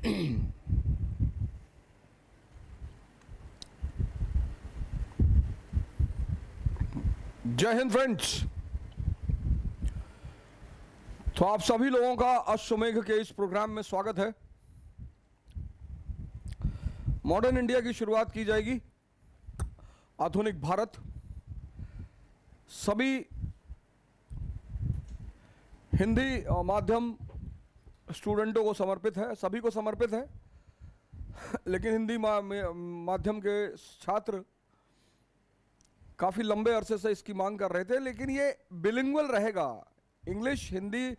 जय हिंद फ्रेंड्स। तो आप सभी लोगों का अश्वमेघ के इस प्रोग्राम में स्वागत है। मॉडर्न इंडिया की शुरुआत की जाएगी। आधुनिक भारत सभी हिंदी माध्यम स्टूडेंटों को समर्पित है, सभी को समर्पित है। लेकिन हिंदी माध्यम के छात्र काफ़ी लंबे अरसे से इसकी मांग कर रहे थे, लेकिन ये बिलिंगुअल रहेगा। इंग्लिश हिंदी,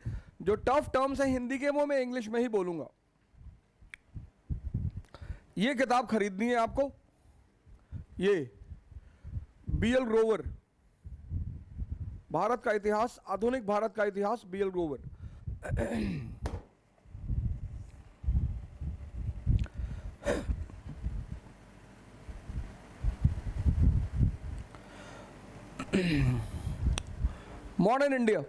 जो टफ टर्म्स हैं हिंदी के वो मैं इंग्लिश में ही बोलूंगा। ये किताब खरीदनी है आपको, ये बीएल ग्रोवर, भारत का इतिहास, आधुनिक भारत का इतिहास, BL Grover. Modern India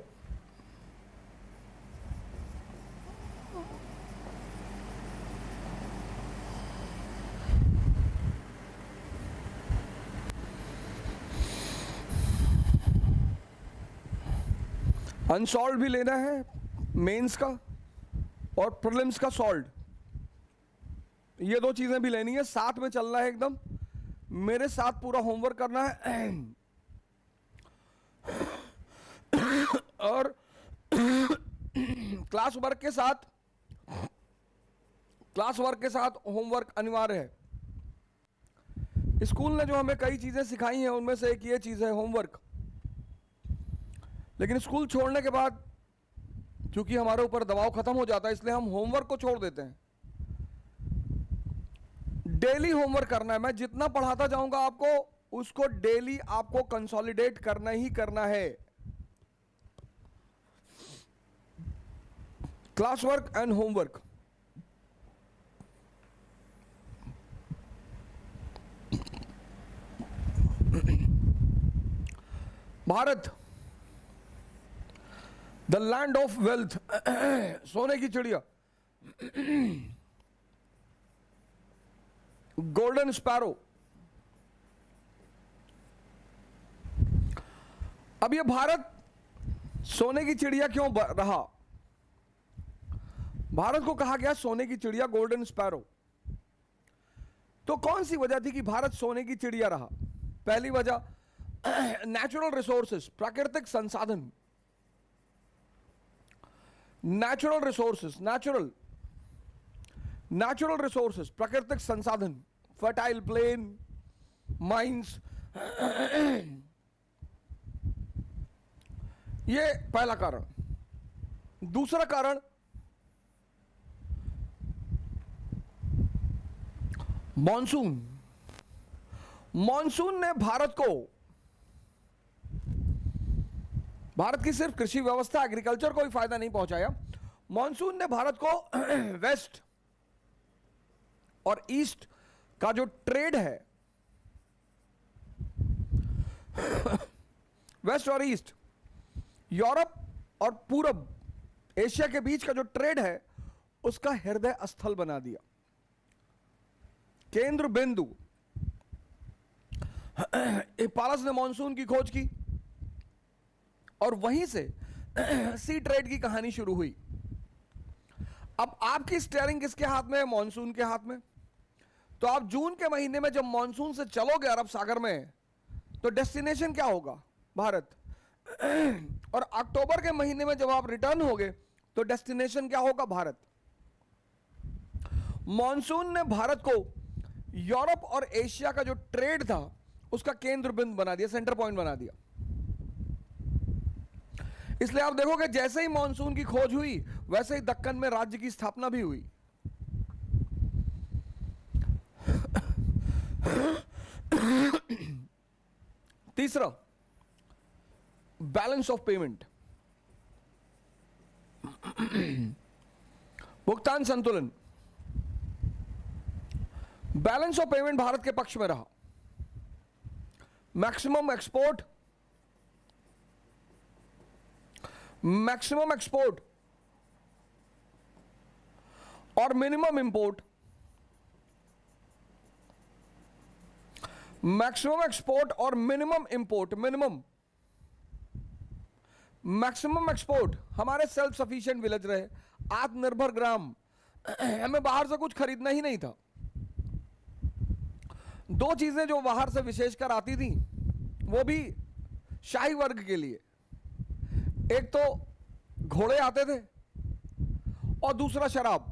unsolved भी लेना है, मेंस का और प्रीलिम्स का सॉल्व, ये दो चीजें भी लेनी है। साथ में चलना है एकदम, मेरे साथ पूरा होमवर्क करना है। और क्लास वर्क के साथ होमवर्क अनिवार्य है। स्कूल ने जो हमें कई चीजें सिखाई हैं उनमें से एक ये चीज है होमवर्क। लेकिन स्कूल छोड़ने के बाद क्योंकि हमारे ऊपर दबाव खत्म हो जाता है, इसलिए हम होमवर्क को छोड़ देते हैं। डेली होमवर्क करना है। मैं जितना पढ़ाता जाऊंगा आपको, उसको डेली आपको कंसोलिडेट करना ही करना है। Class work and homework. Bharat the land of wealth, सोने की चिड़िया, गोल्डन स्पैरो। अब ये भारत सोने की चिड़िया क्यों रहा? भारत को कहा गया सोने की चिड़िया, गोल्डन स्पैरो। तो कौन सी वजह थी कि भारत सोने की चिड़िया रहा? पहली वजह नेचुरल रिसोर्सेस, प्राकृतिक संसाधन। नेचुरल रिसोर्सेस, नेचुरल रिसोर्सेस, प्राकृतिक संसाधन, फर्टाइल प्लेन, माइंस। ये पहला कारण। दूसरा कारण मॉनसून। मॉनसून ने भारत की सिर्फ कृषि व्यवस्था, एग्रीकल्चर को भी फायदा नहीं पहुंचाया। मॉनसून ने भारत को वेस्ट और ईस्ट का जो ट्रेड है, वेस्ट और ईस्ट, यूरोप और पूरब एशिया के बीच का जो ट्रेड है, उसका हृदय स्थल बना दिया, केंद्र बिंदु। पारस ने मॉनसून की खोज की और वहीं से सी ट्रेड की कहानी शुरू हुई। अब आपकी स्टीयरिंग किसके हाथ में है? मॉनसून के हाथ में। तो आप जून के महीने में जब मॉनसून से चलोगे अरब सागर में, तो डेस्टिनेशन क्या होगा? भारत। और अक्टूबर के महीने में जब आप रिटर्न होगे तो डेस्टिनेशन क्या होगा? भारत। मॉनसून ने भारत को यूरोप और एशिया का जो ट्रेड था उसका केंद्र बिंदु बना दिया, सेंटर पॉइंट बना दिया। इसलिए आप देखोगे जैसे ही मॉनसून की खोज हुई वैसे ही दक्कन में राज्य की स्थापना भी हुई। तीसरा, बैलेंस ऑफ पेमेंट, भुगतान संतुलन। बैलेंस ऑफ पेमेंट भारत के पक्ष में रहा। मैक्सिमम एक्सपोर्ट और मिनिमम इंपोर्ट, मैक्सिमम एक्सपोर्ट और मिनिमम इंपोर्ट, मैक्सिमम एक्सपोर्ट, हमारे सेल्फ सफिशिएंट विलेज रहे, आत्मनिर्भर ग्राम, हमें बाहर से कुछ खरीदना ही नहीं था। दो चीजें जो बाहर से विशेषकर आती थी, वो भी शाही वर्ग के लिए, एक तो घोड़े आते थे और दूसरा शराब।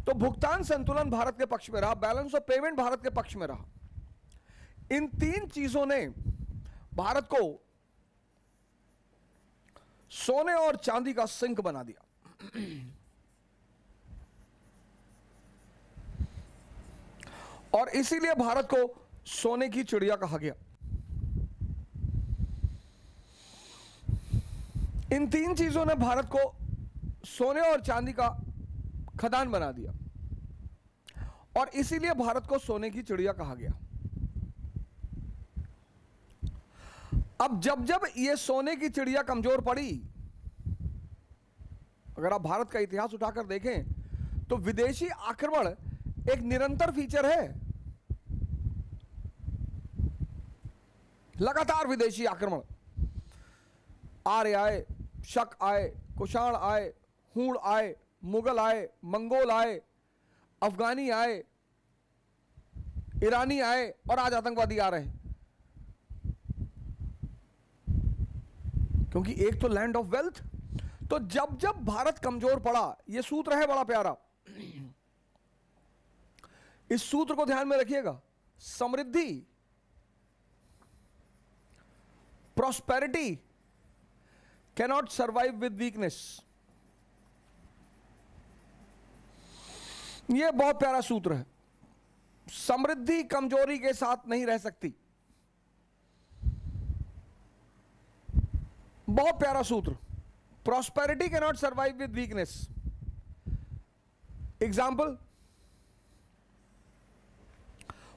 तो भुगतान संतुलन भारत के पक्ष में रहा, बैलेंस ऑफ पेमेंट भारत के पक्ष में रहा। इन तीन चीजों ने भारत को सोने और चांदी का सिंक बना दिया। और इसीलिए भारत को सोने की चिड़िया कहा गया। इन तीन चीजों ने भारत को सोने और चांदी का खदान बना दिया और इसीलिए भारत को सोने की चिड़िया कहा गया। अब जब जब ये सोने की चिड़िया कमजोर पड़ी, अगर आप भारत का इतिहास उठाकर देखें तो विदेशी आक्रमण एक निरंतर फीचर है। लगातार विदेशी आक्रमण, आर्य आए, शक आए, कुषाण आए, हूण आए, मुगल आए, मंगोल आए, अफगानी आए, ईरानी आए और आज आतंकवादी आ रहे हैं। क्योंकि एक तो लैंड ऑफ वेल्थ। तो जब जब भारत कमजोर पड़ा, यह सूत्र है बड़ा प्यारा, इस सूत्र को ध्यान में रखिएगा। समृद्धि, prosperity cannot survive with weakness. यह बहुत प्यारा सूत्र है। समृद्धि कमजोरी के साथ नहीं रह सकती। बहुत प्यारा सूत्र। Prosperity cannot survive with weakness. Example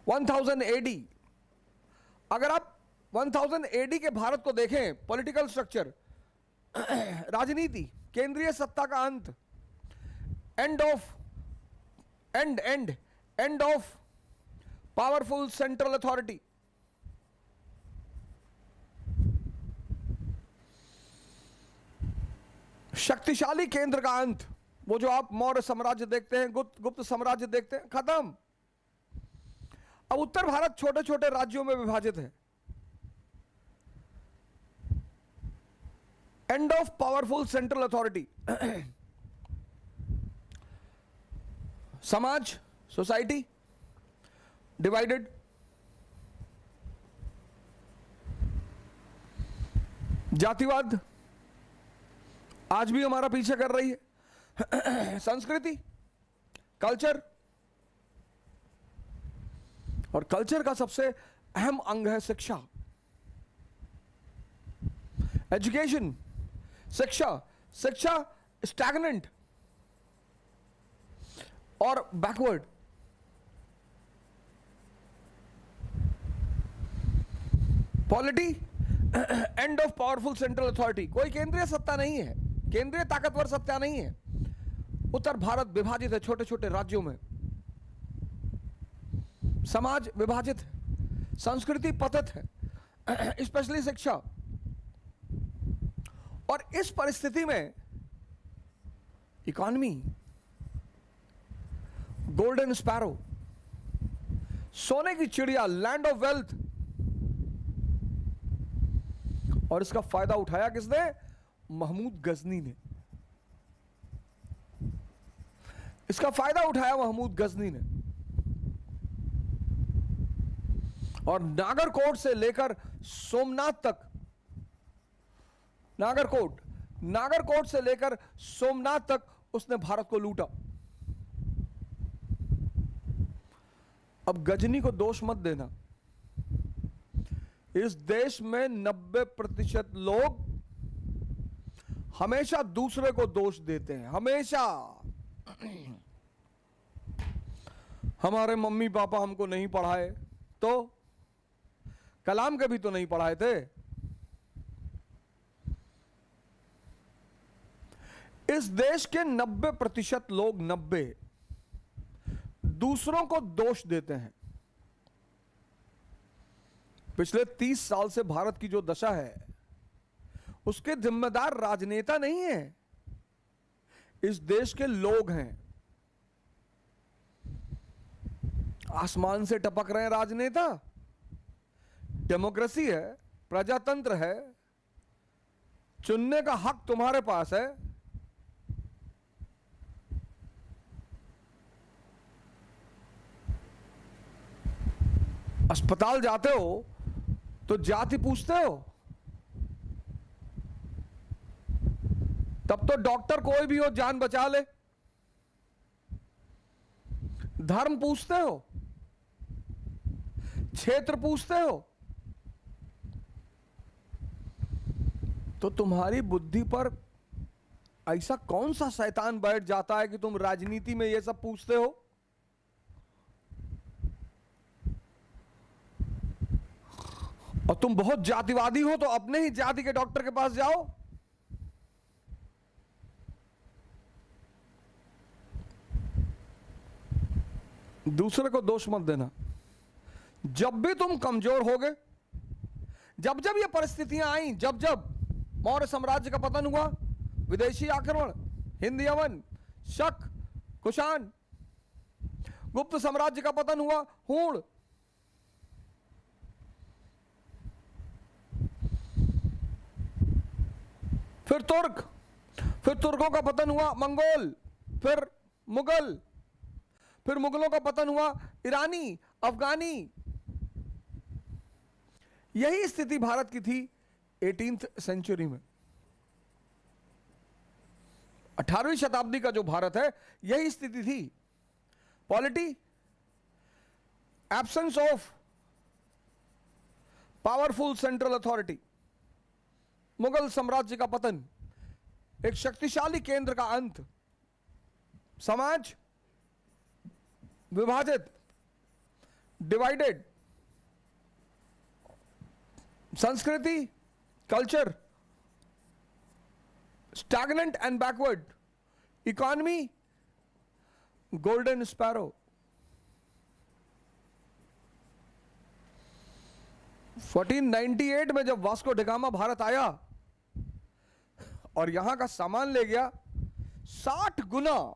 1000 AD. अगर आप 1000 एडी के भारत को देखें, पॉलिटिकल स्ट्रक्चर, राजनीति, केंद्रीय सत्ता का अंत, end of powerful central authority, शक्तिशाली केंद्र का अंत। वो जो आप मौर्य साम्राज्य देखते हैं, गुप्त साम्राज्य देखते हैं, खत्म। अब उत्तर भारत छोटे छोटे राज्यों में विभाजित है। End of powerful central authority. समाज, सोसाइटी डिवाइडेड। जातिवाद आज भी हमारा पीछे कर रही है। संस्कृति, कल्चर, और कल्चर का सबसे अहम अंग है शिक्षा, एजुकेशन। शिक्षा स्टैग्नेंट और backward. Polity, end of powerful central authority. कोई केंद्रीय सत्ता नहीं है, केंद्रीय ताकतवर सत्ता नहीं है। उत्तर भारत विभाजित है छोटे छोटे राज्यों में। समाज विभाजित है, संस्कृति पतित है, स्पेशली शिक्षा। और इस परिस्थिति में इकोनॉमी, गोल्डन स्पैरो, सोने की चिड़िया, लैंड ऑफ वेल्थ। और इसका फायदा उठाया किसने? महमूद गजनी ने। इसका फायदा उठाया महमूद गजनी ने। और नागरकोट से लेकर सोमनाथ तक, नागरकोट से लेकर सोमनाथ तक उसने भारत को लूटा। अब गजनी को दोष मत देना। इस देश में 90% लोग हमेशा दूसरे को दोष देते हैं, हमेशा। हमारे मम्मी पापा हमको नहीं पढ़ाए, तो कलाम के भी तो नहीं पढ़ाए थे। इस देश के 90% लोग 90 दूसरों को दोष देते हैं। पिछले 30 साल से भारत की जो दशा है उसके जिम्मेदार राजनेता नहीं है, इस देश के लोग हैं। आसमान से टपक रहे हैं राजनेता। डेमोक्रेसी है, प्रजातंत्र है, चुनने का हक तुम्हारे पास है। अस्पताल जाते हो तो जाति पूछते हो, तब तो डॉक्टर कोई भी हो जान बचा ले। धर्म पूछते हो, क्षेत्र पूछते हो, तो तुम्हारी बुद्धि पर ऐसा कौन सा शैतान बैठ जाता है कि तुम राजनीति में ये सब पूछते हो? और तुम बहुत जातिवादी हो तो अपने ही जाति के डॉक्टर के पास जाओ। दूसरे को दोष मत देना। जब भी तुम कमजोर होगे, जब जब ये परिस्थितियां आई, जब जब मौर्य साम्राज्य का पतन हुआ, विदेशी आक्रमण, हिंद यमन, शक, कुषाण, गुप्त साम्राज्य का पतन हुआ, हूण, फिर तुर्क, फिर तुर्कों का पतन हुआ, मंगोल, फिर मुगल, फिर मुगलों का पतन हुआ, ईरानी, अफगानी। यही स्थिति भारत की थी 18th सेंचुरी में। 18वीं शताब्दी का जो भारत है, यही स्थिति थी। Polity, absence of powerful central authority, Mughal साम्राज्य का पतन, एक शक्तिशाली केंद्र का अंत, समाज विभाजित, डिवाइडेड, संस्कृति, culture stagnant and backward, economy golden sparrow. 1498 में जब वास्को डिगामा भारत आया और यहां का सामान ले गया, 60 गुना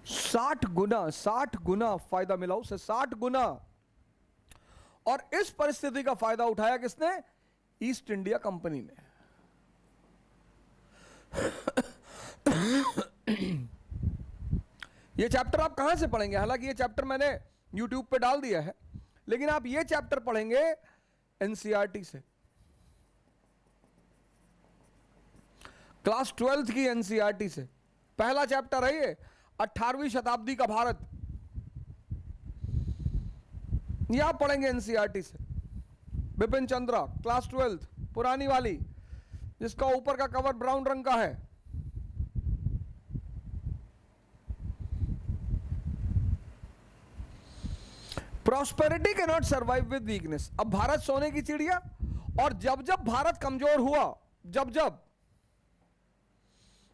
60 गुना फायदा मिला उसे, 60 गुना। और इस परिस्थिति का फायदा उठाया किसने? ईस्ट इंडिया कंपनी ने। ये चैप्टर आप कहां से पढ़ेंगे? हालांकि ये चैप्टर मैंने YouTube पे डाल दिया है, लेकिन आप ये चैप्टर पढ़ेंगे एनसीईआरटी से, क्लास 12th की एनसीईआरटी से। पहला चैप्टर है ये, 18वीं शताब्दी का भारत। ये आप पढ़ेंगे एनसीईआरटी से। बिपिन चंद्रा, क्लास 12th, पुरानी वाली, जिसका ऊपर का कवर ब्राउन रंग का है। Prosperity can not survive with weakness. अब भारत सोने की चिड़िया, और जब जब भारत कमजोर हुआ, जब जब,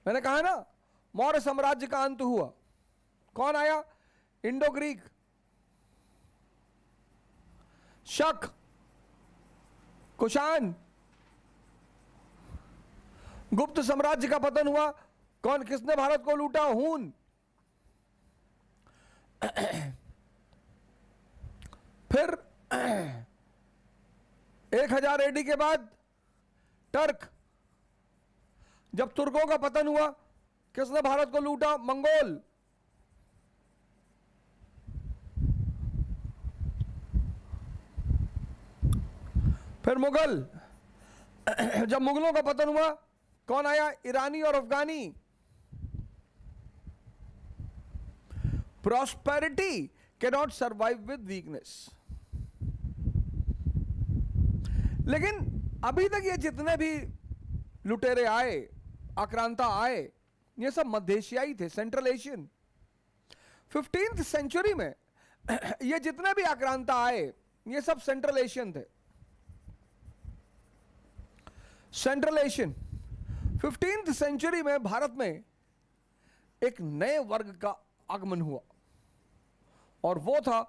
मैंने कहा ना, मौर्य साम्राज्य का अंत हुआ, कौन आया? इंडो ग्रीक, शक, कुषाण, गुप्त साम्राज्य का पतन हुआ। कौन, किसने भारत को लूटा? हून। फिर 1000 एडी के बाद टर्क। जब तुर्कों का पतन हुआ, किसने भारत को लूटा? मंगोल। फिर मुगल। जब मुगलों का पतन हुआ, कौन आया? ईरानी और अफगानी। Prosperity can not survive with weakness. लेकिन अभी तक ये जितने भी लुटेरे आए, आक्रांता आए, ये सब मध्य एशियाई थे, सेंट्रल एशियन। 15th सेंचुरी में ये जितने भी आक्रांता आए, ये सब सेंट्रल एशियन थे। Central Asian. 15th सेंचुरी में भारत में एक नए वर्ग का आगमन हुआ और वो था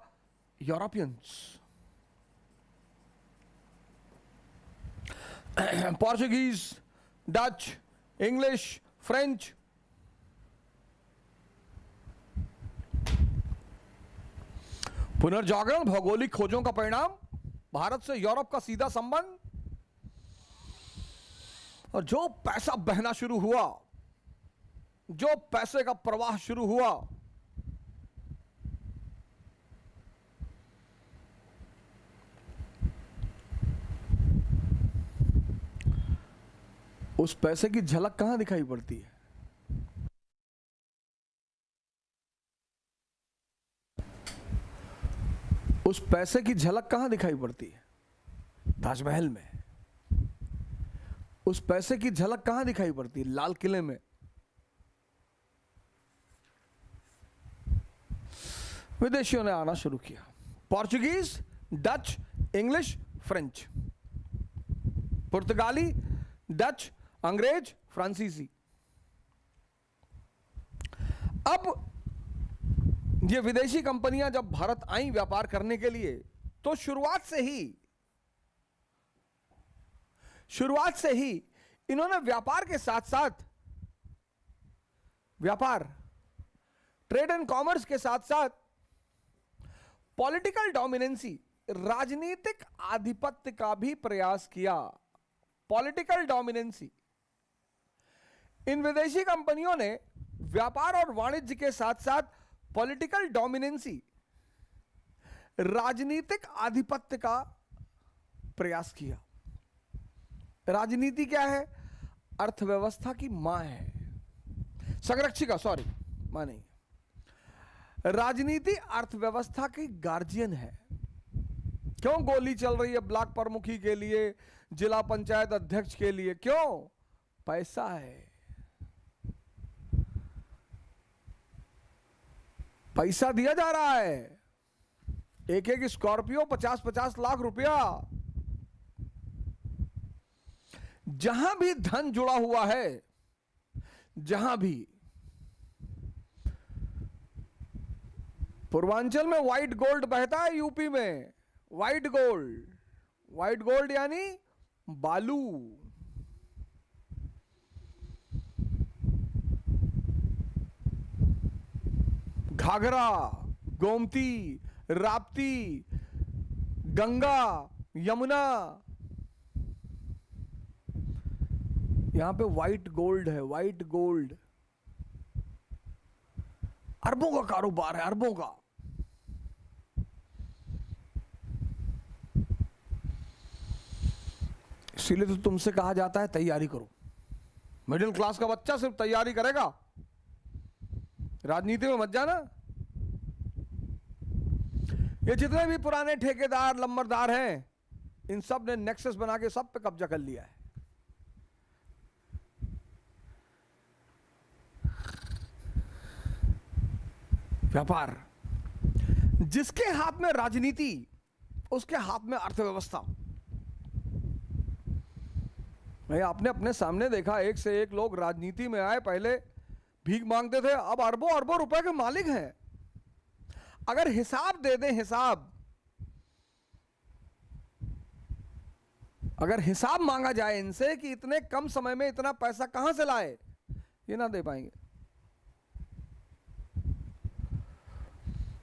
Europeans. Portuguese, Dutch, English, French. पुनर्जागरण भौगोलिक खोजों का परिणाम, भारत से यूरोप का सीधा संबंध, और जो पैसा बहना शुरू हुआ, जो पैसे का प्रवाह शुरू हुआ, उस पैसे की झलक कहां दिखाई पड़ती है? उस पैसे की झलक कहां दिखाई पड़ती है? ताजमहल में। उस पैसे की झलक कहां दिखाई पड़ती है? लाल किले में। विदेशियों ने आना शुरू किया, पोर्चुगीज, डच, इंग्लिश, फ्रेंच, पुर्तगाली, डच, अंग्रेज, फ्रांसीसी। अब ये विदेशी कंपनियां जब भारत आई व्यापार करने के लिए, तो शुरुआत से ही इन्होंने व्यापार के साथ साथ ट्रेड एंड कॉमर्स के साथ साथ पॉलिटिकल डोमिनेंसी, राजनीतिक आधिपत्य का भी प्रयास किया। पॉलिटिकल डोमिनेंसी, इन विदेशी कंपनियों ने व्यापार और वाणिज्य के साथ साथ पॉलिटिकल डोमिनेंसी, राजनीतिक आधिपत्य का प्रयास किया। राजनीति क्या है? अर्थव्यवस्था की मां है, संरक्षिका, सॉरी, मां नहीं। राजनीति अर्थव्यवस्था की गार्जियन है। क्यों गोली चल रही है ब्लॉक प्रमुखी के लिए, जिला पंचायत अध्यक्ष के लिए? क्यों? पैसा है। पैसा दिया जा रहा है। एक एक स्कॉर्पियो 50-50 लाख रुपया। जहां भी धन जुड़ा हुआ है, जहां भी, पूर्वांचल में व्हाइट गोल्ड बहता है, यूपी में व्हाइट गोल्ड यानी बालू। घाघरा, गोमती, राप्ती, गंगा, यमुना, यहां पे व्हाइट गोल्ड है। व्हाइट गोल्ड अरबों का कारोबार है, अरबों का। इसीलिए तो तुमसे कहा जाता है तैयारी करो। मिडिल क्लास का बच्चा सिर्फ तैयारी करेगा, राजनीति में मत जाना। ये जितने भी पुराने ठेकेदार, लंबरदार हैं, इन सब ने नेक्सस बना के सब पे कब्जा कर लिया है। व्यापार, जिसके हाथ में राजनीति, उसके हाथ में अर्थव्यवस्था। मैं आपने अपने सामने देखा, एक से एक लोग राजनीति में आए, पहले भीख मांगते थे, अब अरबों अरबों रुपए के मालिक हैं। अगर हिसाब दे दें, अगर हिसाब मांगा जाए इनसे कि इतने कम समय में इतना पैसा कहां से लाए, ये ना दे पाएंगे।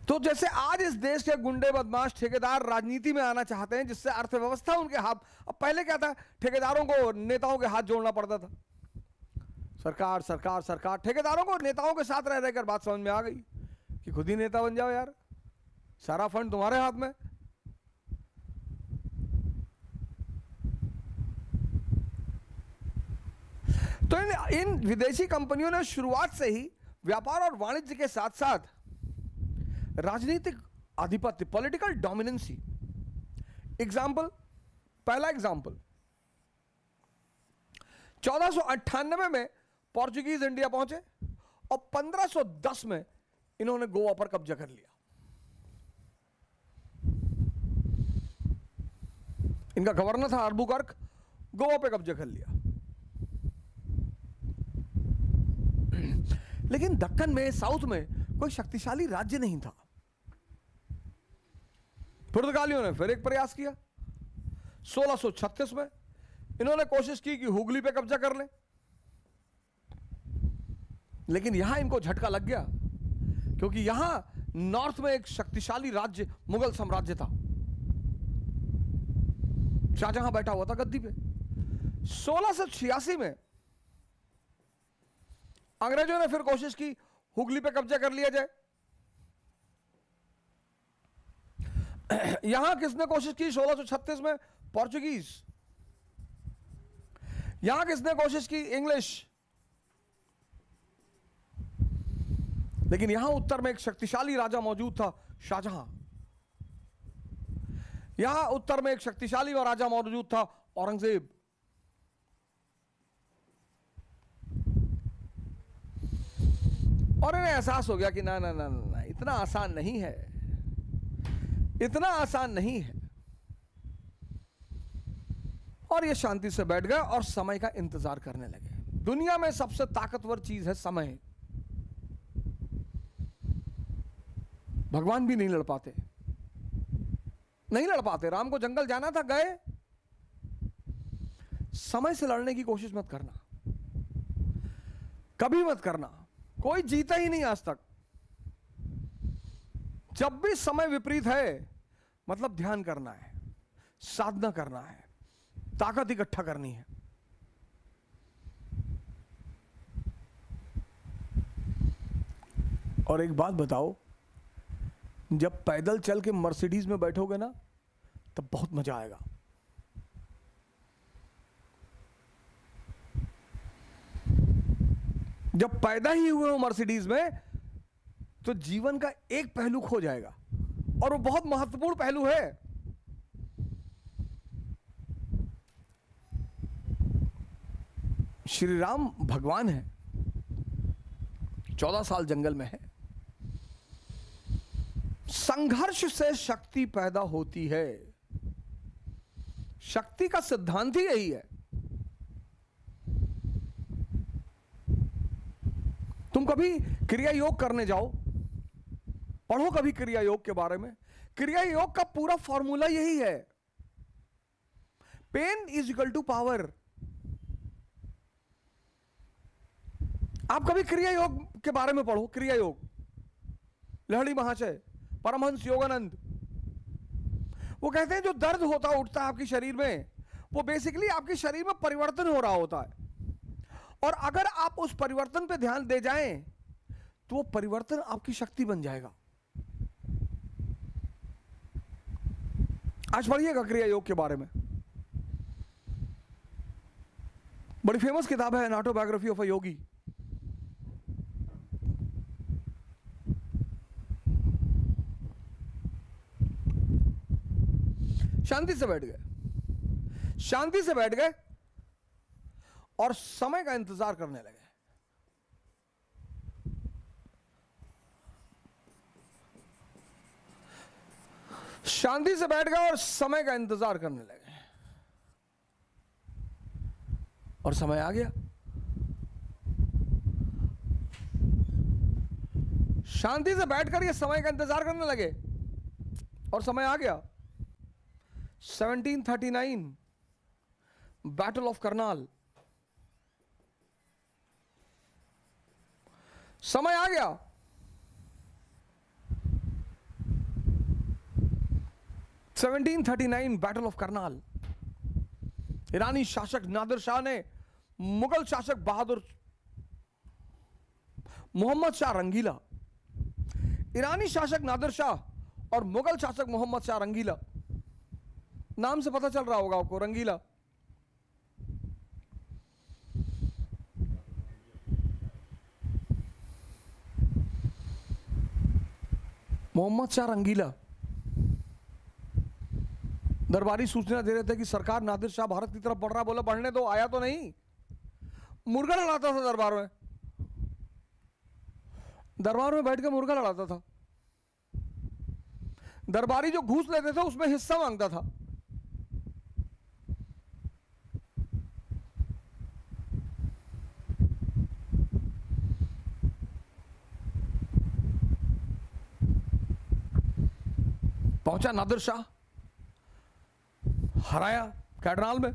तो जैसे आज इस देश के गुंडे, बदमाश, ठेकेदार राजनीति में आना चाहते हैं, जिससे अर्थव्यवस्था उनके हाथ। अब पहले क्या था, ठेकेदारों को नेताओं के हाथ जोड़ना पड़ता था। सरकार सरकार सरकार, ठेकेदारों को नेताओं के साथ रह रहकर बात समझ में आ गई कि खुद ही नेता बन जाओ यार, सारा फंड तुम्हारे हाथ में। तो इन विदेशी कंपनियों ने शुरुआत से ही व्यापार और वाणिज्य के साथ साथ राजनीतिक आधिपत्य, पॉलिटिकल डोमिनेंसी। एग्जाम्पल, पहला एग्जाम्पल, 1498 में पोर्चुगीज इंडिया पहुंचे और 1510 में इन्होंने गोवा पर कब्जा कर लिया। इनका गवर्नर था अल्बुकर्क, गोवा पे कब्जा कर लिया। लेकिन दक्कन में, साउथ में कोई शक्तिशाली राज्य नहीं था। पुर्तगालियों ने फिर एक प्रयास किया 1636 में। इन्होंने कोशिश की कि हुगली पे कब्जा कर लें, लेकिन यहां इनको झटका लग गया, क्योंकि यहां नॉर्थ में एक शक्तिशाली राज्य मुगल साम्राज्य था। शाहजहां बैठा हुआ था गद्दी पे। 1686 में अंग्रेजों ने फिर कोशिश की हुगली पे कब्जा कर लिया जाए। यहां किसने कोशिश की 1636 में? पोर्चुगीज। यहां किसने कोशिश की? इंग्लिश। लेकिन यहां उत्तर में एक शक्तिशाली राजा मौजूद था, शाहजहां। यहां उत्तर में एक शक्तिशाली राजा मौजूद था, औरंगजेब। और इन्हें एहसास हो गया कि ना ना ना ना, इतना आसान नहीं है, इतना आसान नहीं है। और ये शांति से बैठ गए और समय का इंतजार करने लगे। दुनिया में सबसे ताकतवर चीज है समय। भगवान भी नहीं लड़ पाते, नहीं लड़ पाते। राम को जंगल जाना था, गए। समय से लड़ने की कोशिश मत करना, कभी मत करना। कोई जीता ही नहीं आज तक। जब भी समय विपरीत है, मतलब ध्यान करना है, साधना करना है, ताकत इकट्ठा करनी है। और एक बात बताओ, जब पैदल चल के मर्सिडीज में बैठोगे ना, तब बहुत मजा आएगा। जब पैदा ही हुए हो मर्सिडीज में, तो जीवन का एक पहलू खो जाएगा, और वो बहुत महत्वपूर्ण पहलू है। श्री राम भगवान है, 14 साल जंगल में है। संघर्ष से शक्ति पैदा होती है। शक्ति का सिद्धांत ही यही है। तुम कभी क्रिया योग करने जाओ, पढ़ो कभी क्रिया योग के बारे में। क्रिया योग का पूरा फॉर्मूला यही है, pain is equal to power. आप कभी क्रिया योग के बारे में पढ़ो, क्रिया योग, लहड़ी महाशय, परमहंस योगानंद, वो कहते हैं जो दर्द होता उठता है आपके शरीर में, वो बेसिकली आपके शरीर में परिवर्तन हो रहा होता है। और अगर आप उस परिवर्तन पे ध्यान दे जाएं, तो वो परिवर्तन आपकी शक्ति बन जाएगा। आज पढ़िएगा क्रिया योग के बारे में, बड़ी फेमस किताब है, एन ऑटोबायोग्राफी ऑफ अ योगी। शांति से बैठ गए, शांति से बैठ गए और समय का इंतजार करने लगे। शांति से बैठ गए और समय का इंतजार करने लगे। और समय आ गया। शांति से बैठकर ये समय का इंतजार करने लगे और समय आ गया। 1739 बैटल ऑफ करनाल, समय आ गया। बैटल ऑफ करनाल, ईरानी शासक नादिर शाह ने मुगल शासक बहादुर मोहम्मद शाह रंगीला, ईरानी शासक नादिर शाह और मुगल शासक मोहम्मद शाह रंगीला, नाम से पता चल रहा होगा आपको, रंगीला। मोहम्मद शाह रंगीला दरबारी सूचना दे रहे थे कि सरकार नादिर शाह भारत की तरफ बढ़ रहा। बोला बढ़ने दो, आया तो नहीं। मुर्गा लड़ाता था दरबार में, दरबार में बैठ के मुर्गा लड़ाता था। दरबारी जो घूस लेते थे उसमें हिस्सा मांगता था। पहुंचा नादिर शाह, हराया कैटराल में।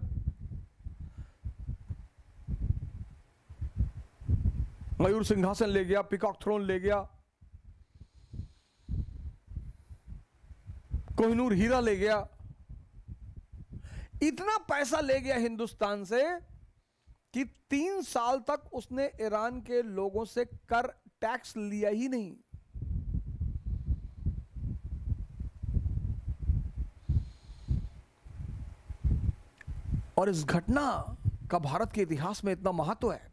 मयूर सिंहासन ले गया, पिकॉक थ्रोन ले गया, कोहिनूर हीरा ले गया। इतना पैसा ले गया हिंदुस्तान से कि 3 साल तक उसने ईरान के लोगों से कर टैक्स लिया ही नहीं। और इस घटना का भारत के इतिहास में इतना महत्व है।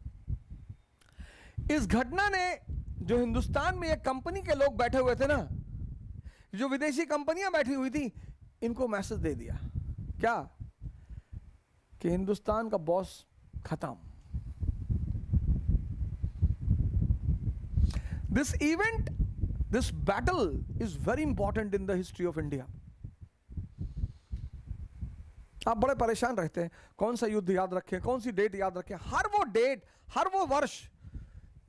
इस घटना ने, जो हिंदुस्तान में एक कंपनी के लोग बैठे हुए थे ना, जो विदेशी कंपनियां बैठी हुई थी, इनको मैसेज दे दिया क्या, कि हिंदुस्तान का बॉस खत्म। This event, this battle is very important in the history of India. आप बड़े परेशान रहते हैं कौन सा युद्ध याद रखें, कौन सी डेट याद रखें। हर वो डेट, हर वो वर्ष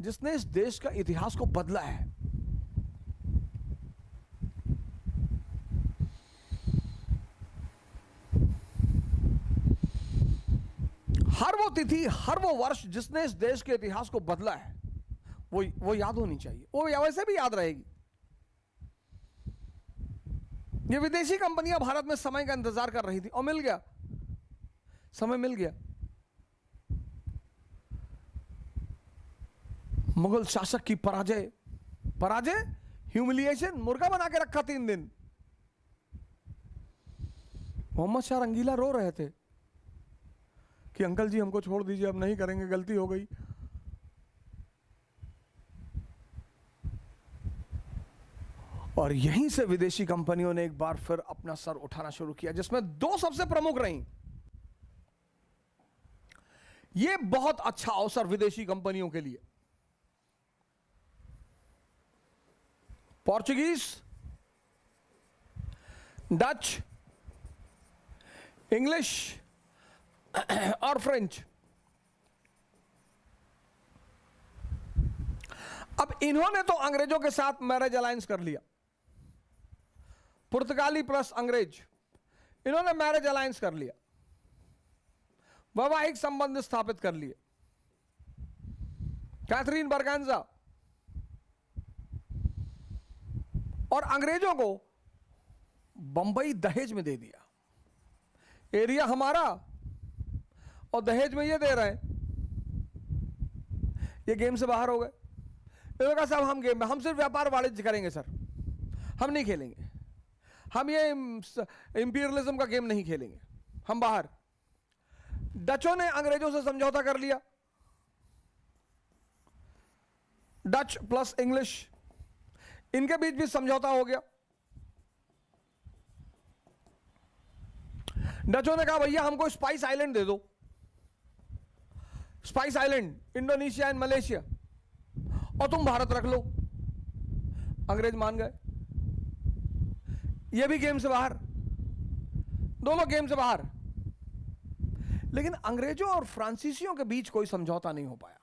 जिसने इस देश का इतिहास को बदला है, हर वो तिथि, हर वो वर्ष जिसने इस देश के इतिहास को बदला है, वो याद होनी चाहिए। वो वैसे भी याद रहेगी। ये विदेशी कंपनियां भारत में समय का इंतजार कर रही थी और मिल गया, समय मिल गया। मुगल शासक की पराजय, ह्यूमिलिएशन, मुर्गा बना के रखा 3 दिन। मोहम्मद शाह रंगीला रो रहे थे कि अंकल जी हमको छोड़ दीजिए, अब नहीं करेंगे, गलती हो गई। और यहीं से विदेशी कंपनियों ने एक बार फिर अपना सर उठाना शुरू किया, जिसमें 2 सबसे प्रमुख रहीं। यह बहुत अच्छा अवसर विदेशी कंपनियों के लिए। पोर्चुगीज, डच, इंग्लिश और फ्रेंच। अब इन्होंने तो अंग्रेजों के साथ मैरिज अलायंस कर लिया, पुर्तगाली प्लस अंग्रेज, इन्होंने मैरिज अलायंस कर लिया, वैवाहिक संबंध स्थापित कर लिए। कैथरीन बरगांजा, और अंग्रेजों को बंबई दहेज में दे दिया। एरिया हमारा और दहेज में ये दे रहे हैं। ये गेम से बाहर हो गए। इन्होंने कहा साहब हम गेम में, हम सिर्फ व्यापार वाणिज्य करेंगे सर, हम नहीं खेलेंगे, हम ये इंपीरियलिज्म का गेम नहीं खेलेंगे, हम बाहर। डचों ने अंग्रेजों से समझौता कर लिया, डच प्लस इंग्लिश, इनके बीच भी समझौता हो गया। डचों ने कहा भैया हमको स्पाइस आइलैंड दे दो, spice island, Indonesia and Malaysia, और तुम भारत रख लो। अंग्रेज मान गए। ये भी गेम से बाहर, दोनों गेम से बाहर। लेकिन अंग्रेजों और फ्रांसीसियों के बीच कोई समझौता नहीं हो पाया।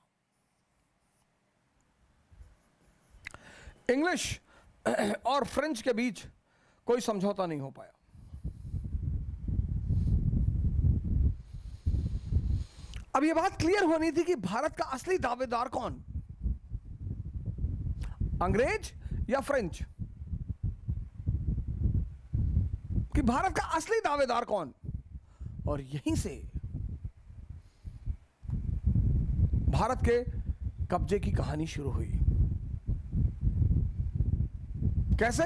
इंग्लिश और फ्रेंच के बीच कोई समझौता नहीं हो पाया। अब यह बात क्लियर होनी थी कि भारत का असली दावेदार कौन, अंग्रेज या फ्रेंच, कि भारत का असली दावेदार कौन। और यहीं से भारत के कब्जे की कहानी शुरू हुई। कैसे?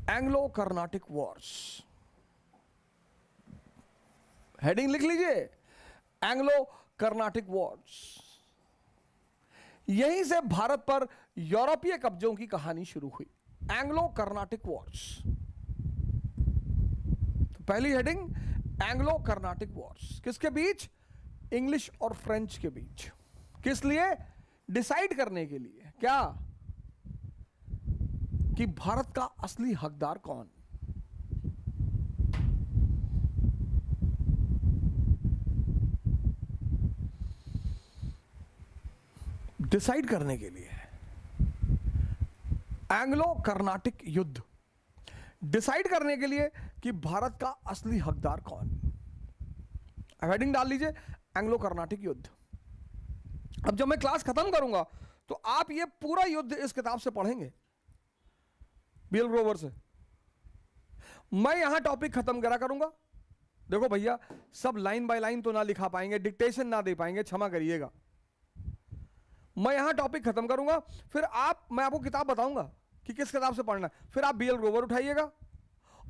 Anglo Carnatic Wars. हेडिंग लिख लीजिए, एंग्लो कर्नाटिक वॉर्स। यहीं से भारत पर यूरोपीय कब्जों की कहानी शुरू हुई, एंग्लो कर्नाटिक वॉर्स। तो पहली हेडिंग, एंग्लो कर्नाटिक वॉर्स। किसके बीच? इंग्लिश और फ्रेंच के बीच। किस लिए? डिसाइड करने के लिए। क्या? कि भारत का असली हकदार कौन। डिसाइड करने के लिए। एंग्लो कर्नाटिक युद्ध, डिसाइड करने के लिए कि भारत का असली हकदार कौन। हेडिंग डाल लीजिए एंग्लो कर्नाटिक युद्ध। अब जब मैं क्लास खत्म करूंगा तो आप ये पूरा युद्ध इस किताब से पढ़ेंगे, बीएल ग्रोवर से। मैं यहां टॉपिक खत्म करा करूंगा। देखो भैया, सब लाइन बाय लाइन तो ना लिखा पाएंगे, डिक्टेशन ना दे पाएंगे, क्षमा करिएगा। मैं यहां टॉपिक खत्म करूंगा, फिर मैं आपको किताब बताऊंगा कि किस किताब से पढ़ना है, फिर आप बीएल ग्रोवर उठाइएगा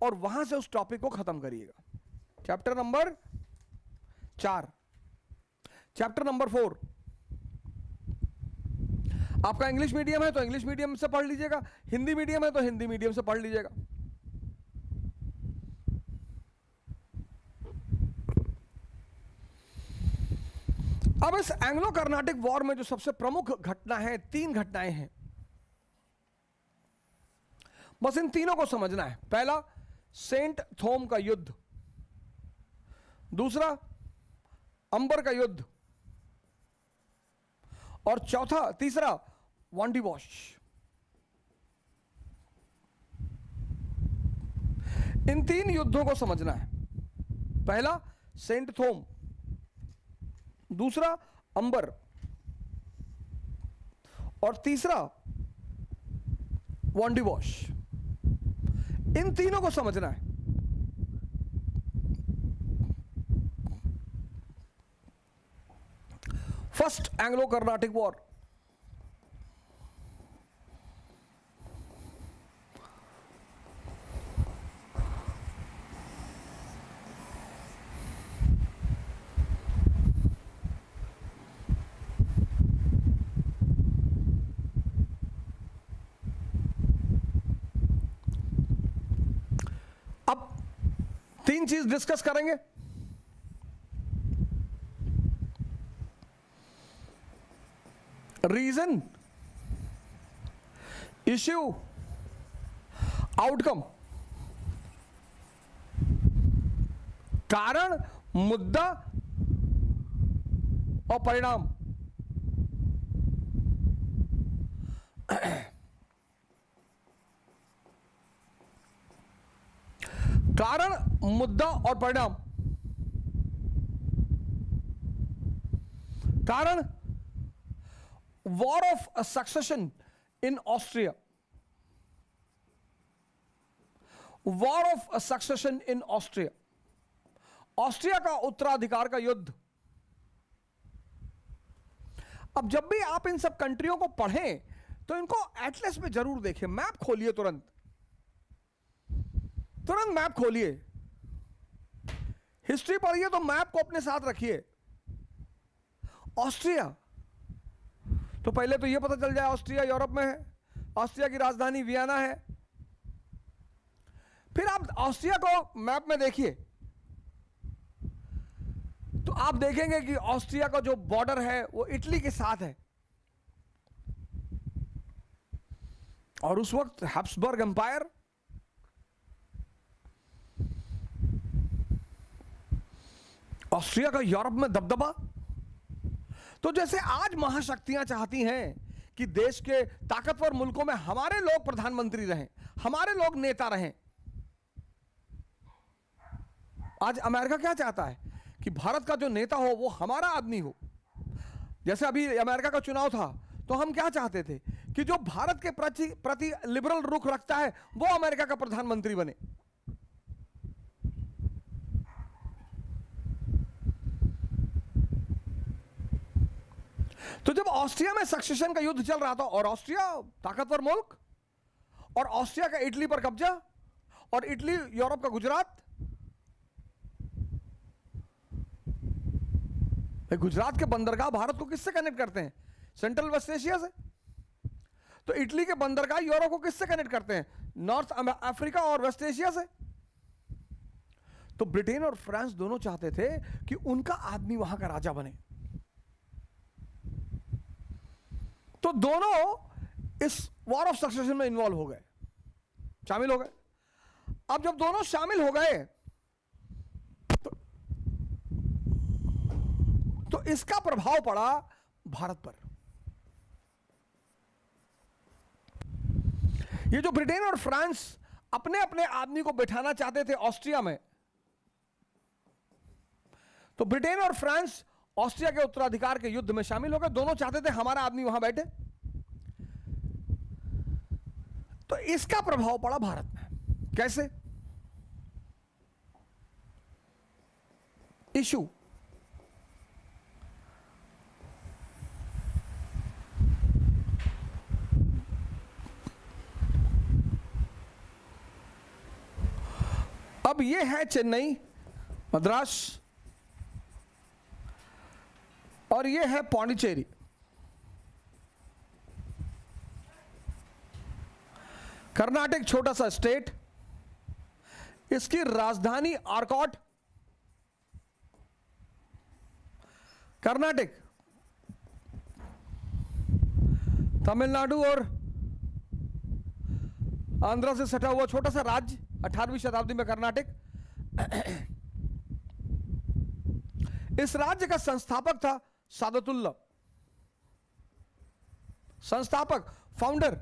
और वहां से उस टॉपिक को खत्म करिएगा। चैप्टर नंबर 4, चैप्टर नंबर 4 आपका इंग्लिश मीडियम है तो इंग्लिश मीडियम से पढ़ लीजिएगा, हिंदी मीडियम है तो हिंदी मीडियम से पढ़ लीजिएगा। अब इस एंग्लो कर्नाटिक वॉर में जो सबसे प्रमुख घटना है, 3 घटनाएं हैं, बस इन तीनों को समझना है। पहला, सेंट थोम का युद्ध। दूसरा, अंबर का युद्ध। और तीसरा, वांडीवॉश। इन 3 युद्धों को समझना है। पहला सेंट थोम, दूसरा अंबर और तीसरा वांडीवॉश। इन तीनों को समझना है। First Anglo Carnatic war. अब 3 चीज डिस्कस करेंगे। Reason, issue, outcome. कारण, मुद्दा और परिणाम। कारण, मुद्दा और परिणाम। कारण, war of succession in Austria. War of succession in Austria, Austria का उत्तराधिकार का युद्ध। अब जब भी आप इन सब कंट्रियों को पढ़ें तो इनको एटलस में जरूर देखें। मैप खोलिए, तुरंत मैप खोलिए। हिस्ट्री पढ़िए तो मैप को अपने साथ रखिए। ऑस्ट्रिया, तो पहले तो यह पता चल जाए ऑस्ट्रिया यूरोप में है, ऑस्ट्रिया की राजधानी वियना है। फिर आप ऑस्ट्रिया को मैप में देखिए तो आप देखेंगे कि ऑस्ट्रिया का जो बॉर्डर है वो इटली के साथ है और उस वक्त हैब्सबर्ग एम्पायर ऑस्ट्रिया का यूरोप में दबदबा। तो जैसे आज महाशक्तियां चाहती हैं कि देश के ताकतवर मुल्कों में हमारे लोग प्रधानमंत्री रहें, हमारे लोग नेता रहें, आज अमेरिका क्या चाहता है कि भारत का जो नेता हो वो हमारा आदमी हो। जैसे अभी अमेरिका का चुनाव था तो हम क्या चाहते थे कि जो भारत के प्रति लिबरल रुख रखता है वो अमेरिका का प्रधानमंत्री बने। तो जब ऑस्ट्रिया में सक्सेशन का युद्ध चल रहा था और ऑस्ट्रिया ताकतवर मुल्क और ऑस्ट्रिया का इटली पर कब्जा और इटली यूरोप का गुजरात, गुजरात के बंदरगाह भारत को किससे कनेक्ट करते हैं? सेंट्रल वेस्ट एशिया से। तो इटली के बंदरगाह यूरोप को किससे कनेक्ट करते हैं? नॉर्थ अफ्रीका और वेस्ट एशिया से। तो ब्रिटेन और फ्रांस दोनों चाहते थे कि उनका आदमी वहां का राजा बने। तो दोनों इस वॉर ऑफ सक्सेशन में इन्वॉल्व हो गए, शामिल हो गए। अब जब दोनों शामिल हो गए तो इसका प्रभाव पड़ा भारत पर। ये जो ब्रिटेन और फ्रांस अपने अपने आदमी को बिठाना चाहते थे ऑस्ट्रिया में, तो ब्रिटेन और फ्रांस ऑस्ट्रिया के उत्तराधिकार के युद्ध में शामिल हो गए। दोनों चाहते थे हमारा आदमी वहां बैठे। तो इसका प्रभाव पड़ा भारत में। कैसे? इशू अब ये है चेन्नई, मद्रास, और ये है पौंडीचेरी। कर्नाटक छोटा सा स्टेट, इसकी राजधानी आर्कॉट। कर्नाटक तमिलनाडु और आंध्र से सटा हुआ छोटा सा राज्य, 18वीं शताब्दी में कर्नाटक। इस राज्य का संस्थापक था सादतुल्ला। संस्थापक, फाउंडर।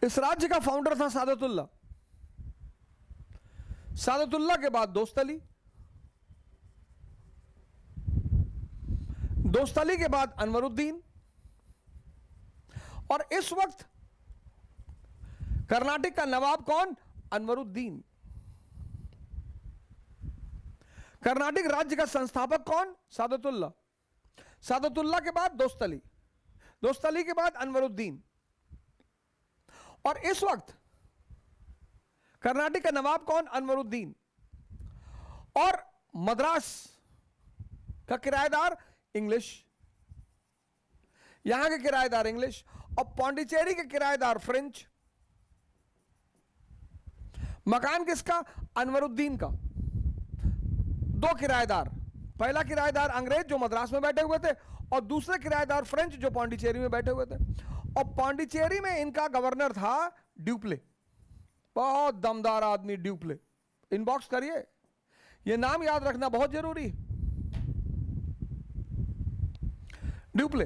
इस राज्य का फाउंडर था सादतुल्ला। सादतुल्ला के बाद दोस्तली, दोस्तली के बाद अनवरुद्दीन, और इस वक्त कर्नाटक का नवाब कौन? अनवरुद्दीन। कर्नाटक राज्य का संस्थापक कौन? सादतुल्ला। सादतुल्ला के बाद दोस्तली, दोस्तली के बाद अनवरुद्दीन, और इस वक्त कर्नाटक का नवाब कौन? अनवरुद्दीन। और मद्रास का किराएदार इंग्लिश, यहां के किराएदार इंग्लिश, और पौंडीचेरी के किराएदार फ्रेंच। मकान किसका? अनवरुद्दीन का। दो किराएदार, पहला किराएदार अंग्रेज जो मद्रास में बैठे हुए थे, और दूसरे किराएदार फ्रेंच जो पौंडीचेरी में बैठे हुए थे। और पौंडीचेरी में इनका गवर्नर था ड्यूप्ले। बहुत दमदार आदमी ड्यूप्ले। इनबॉक्स करिए, यह नाम याद रखना बहुत जरूरी है। ड्यूप्ले।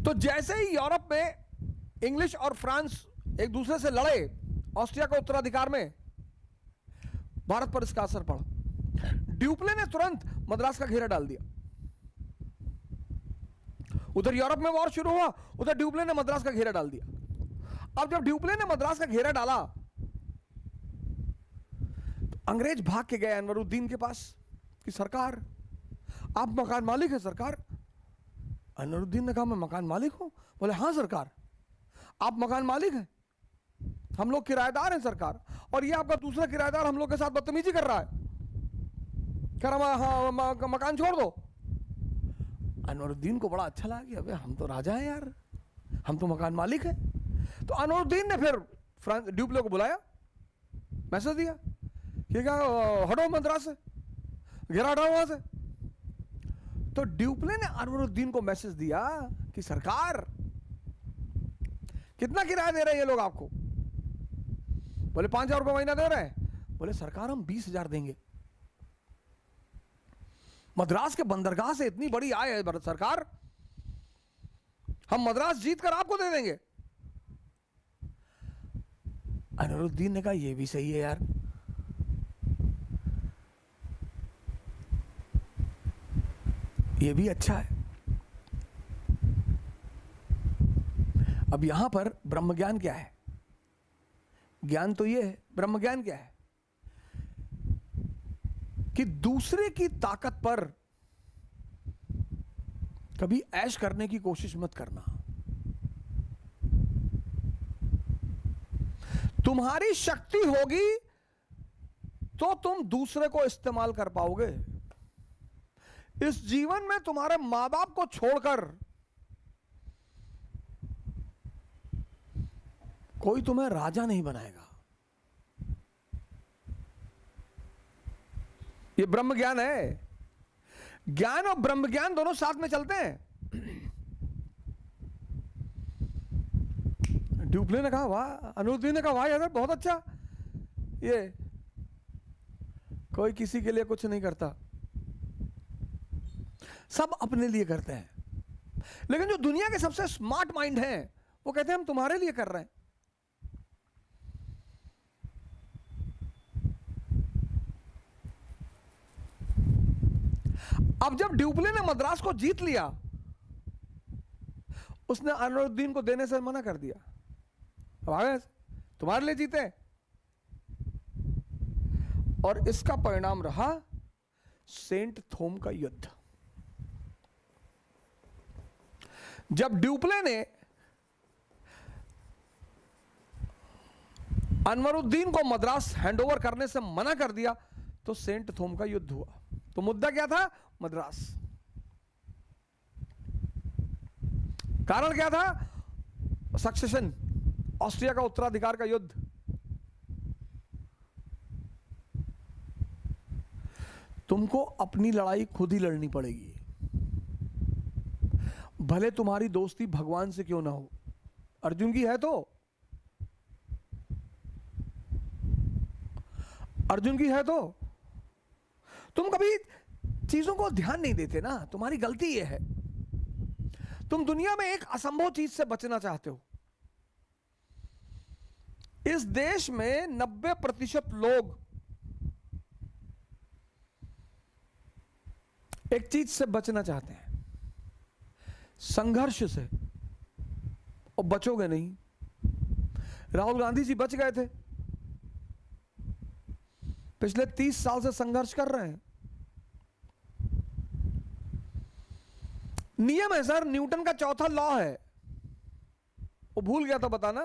तो जैसे ही यूरोप में इंग्लिश और फ्रांस एक दूसरे से लड़े ऑस्ट्रिया के उत्तराधिकार में, भारत पर इसका असर पड़ा। ड्यूप्ले ने तुरंत मद्रास का घेरा डाल दिया। उधर यूरोप में वॉर शुरू हुआ, उधर ड्यूप्ले ने मद्रास का घेरा डाल दिया। अब जब ड्यूप्ले ने मद्रास का घेरा डाला, तो अंग्रेज भाग के गए अनवरुद्दीन के पास कि सरकार, आप मकान मालिक हैं सरकार। अनवरुद्दीन ने कहा मैं मकान मालिक हूं। बोले हाँ सरकार, आप मकान मालिक हैं, हम लोग किराएदार हैं सरकार, और ये आपका दूसरा किराएदार हम लोग के साथ बदतमीजी कर रहा है, कह रहा हाँ मकान छोड़ दो। अनवरुद्दीन को बड़ा अच्छा लगा कि अबे हम तो राजा हैं यार, हम तो मकान मालिक हैं। तो अनवरुद्दीन ने फिर ड्यूप्ले को बुलाया, मैसेज दिया कि क्या हटो मद्रास से, घेरा हटाओ वहां से। तो ड्यूप्ले ने अनवरुद्दीन को मैसेज दिया कि सरकार कितना किराया दे रहे हैं ये लोग आपको? बोले 5,000 रुपये महीना दे रहे हैं। बोले सरकार हम 20,000 देंगे। मद्रास के बंदरगाह से इतनी बड़ी आय है सरकार, हम मद्रास जीत कर आपको दे देंगे। अनवरुद्दीन ने कहा यह भी सही है यार, ये भी अच्छा है। अब यहां पर ब्रह्म ज्ञान क्या है? ज्ञान तो ये है, ब्रह्म ज्ञान क्या है? कि दूसरे की ताकत पर कभी ऐश करने की कोशिश मत करना। तुम्हारी शक्ति होगी तो तुम दूसरे को इस्तेमाल कर पाओगे। इस जीवन में तुम्हारे मां बाप को छोड़कर कोई तुम्हें राजा नहीं बनाएगा। ये ब्रह्म ज्ञान है। ज्ञान और ब्रह्म ज्ञान दोनों साथ में चलते हैं। ड्यूप्ले ने कहा वाह, अनवरुद्दीन ने कहा वाह यार बहुत अच्छा, ये कोई किसी के लिए कुछ नहीं करता, सब अपने लिए करते हैं। लेकिन जो दुनिया के सबसे स्मार्ट माइंड हैं वो कहते हैं हम तुम्हारे लिए कर रहे हैं। अब जब ड्यूप्ले ने मद्रास को जीत लिया, उसने अनवरुद्दीन को देने से मना कर दिया। अब आगे तुम्हारे लिए जीते, और इसका परिणाम रहा सेंट थोम का युद्ध। जब ड्यूप्ले ने अनवरुद्दीन को मद्रास हैंडओवर करने से मना कर दिया तो सेंट थोम का युद्ध हुआ। तो मुद्दा क्या था? मद्रास। कारण क्या था? सक्सेशन, ऑस्ट्रिया का उत्तराधिकार का युद्ध। तुमको अपनी लड़ाई खुद ही लड़नी पड़ेगी, भले तुम्हारी दोस्ती भगवान से क्यों ना हो। अर्जुन की है तो, अर्जुन की है तो। तुम कभी चीजों को ध्यान नहीं देते ना, तुम्हारी गलती यह है। तुम दुनिया में एक असंभव चीज से बचना चाहते हो। इस देश में 90% लोग एक चीज से बचना चाहते हैं, संघर्ष से, और बचोगे नहीं। राहुल गांधी जी बच गए थे, पिछले 30 साल से संघर्ष कर रहे हैं। नियम है सर, न्यूटन का चौथा लॉ है, वो भूल गया था बताना,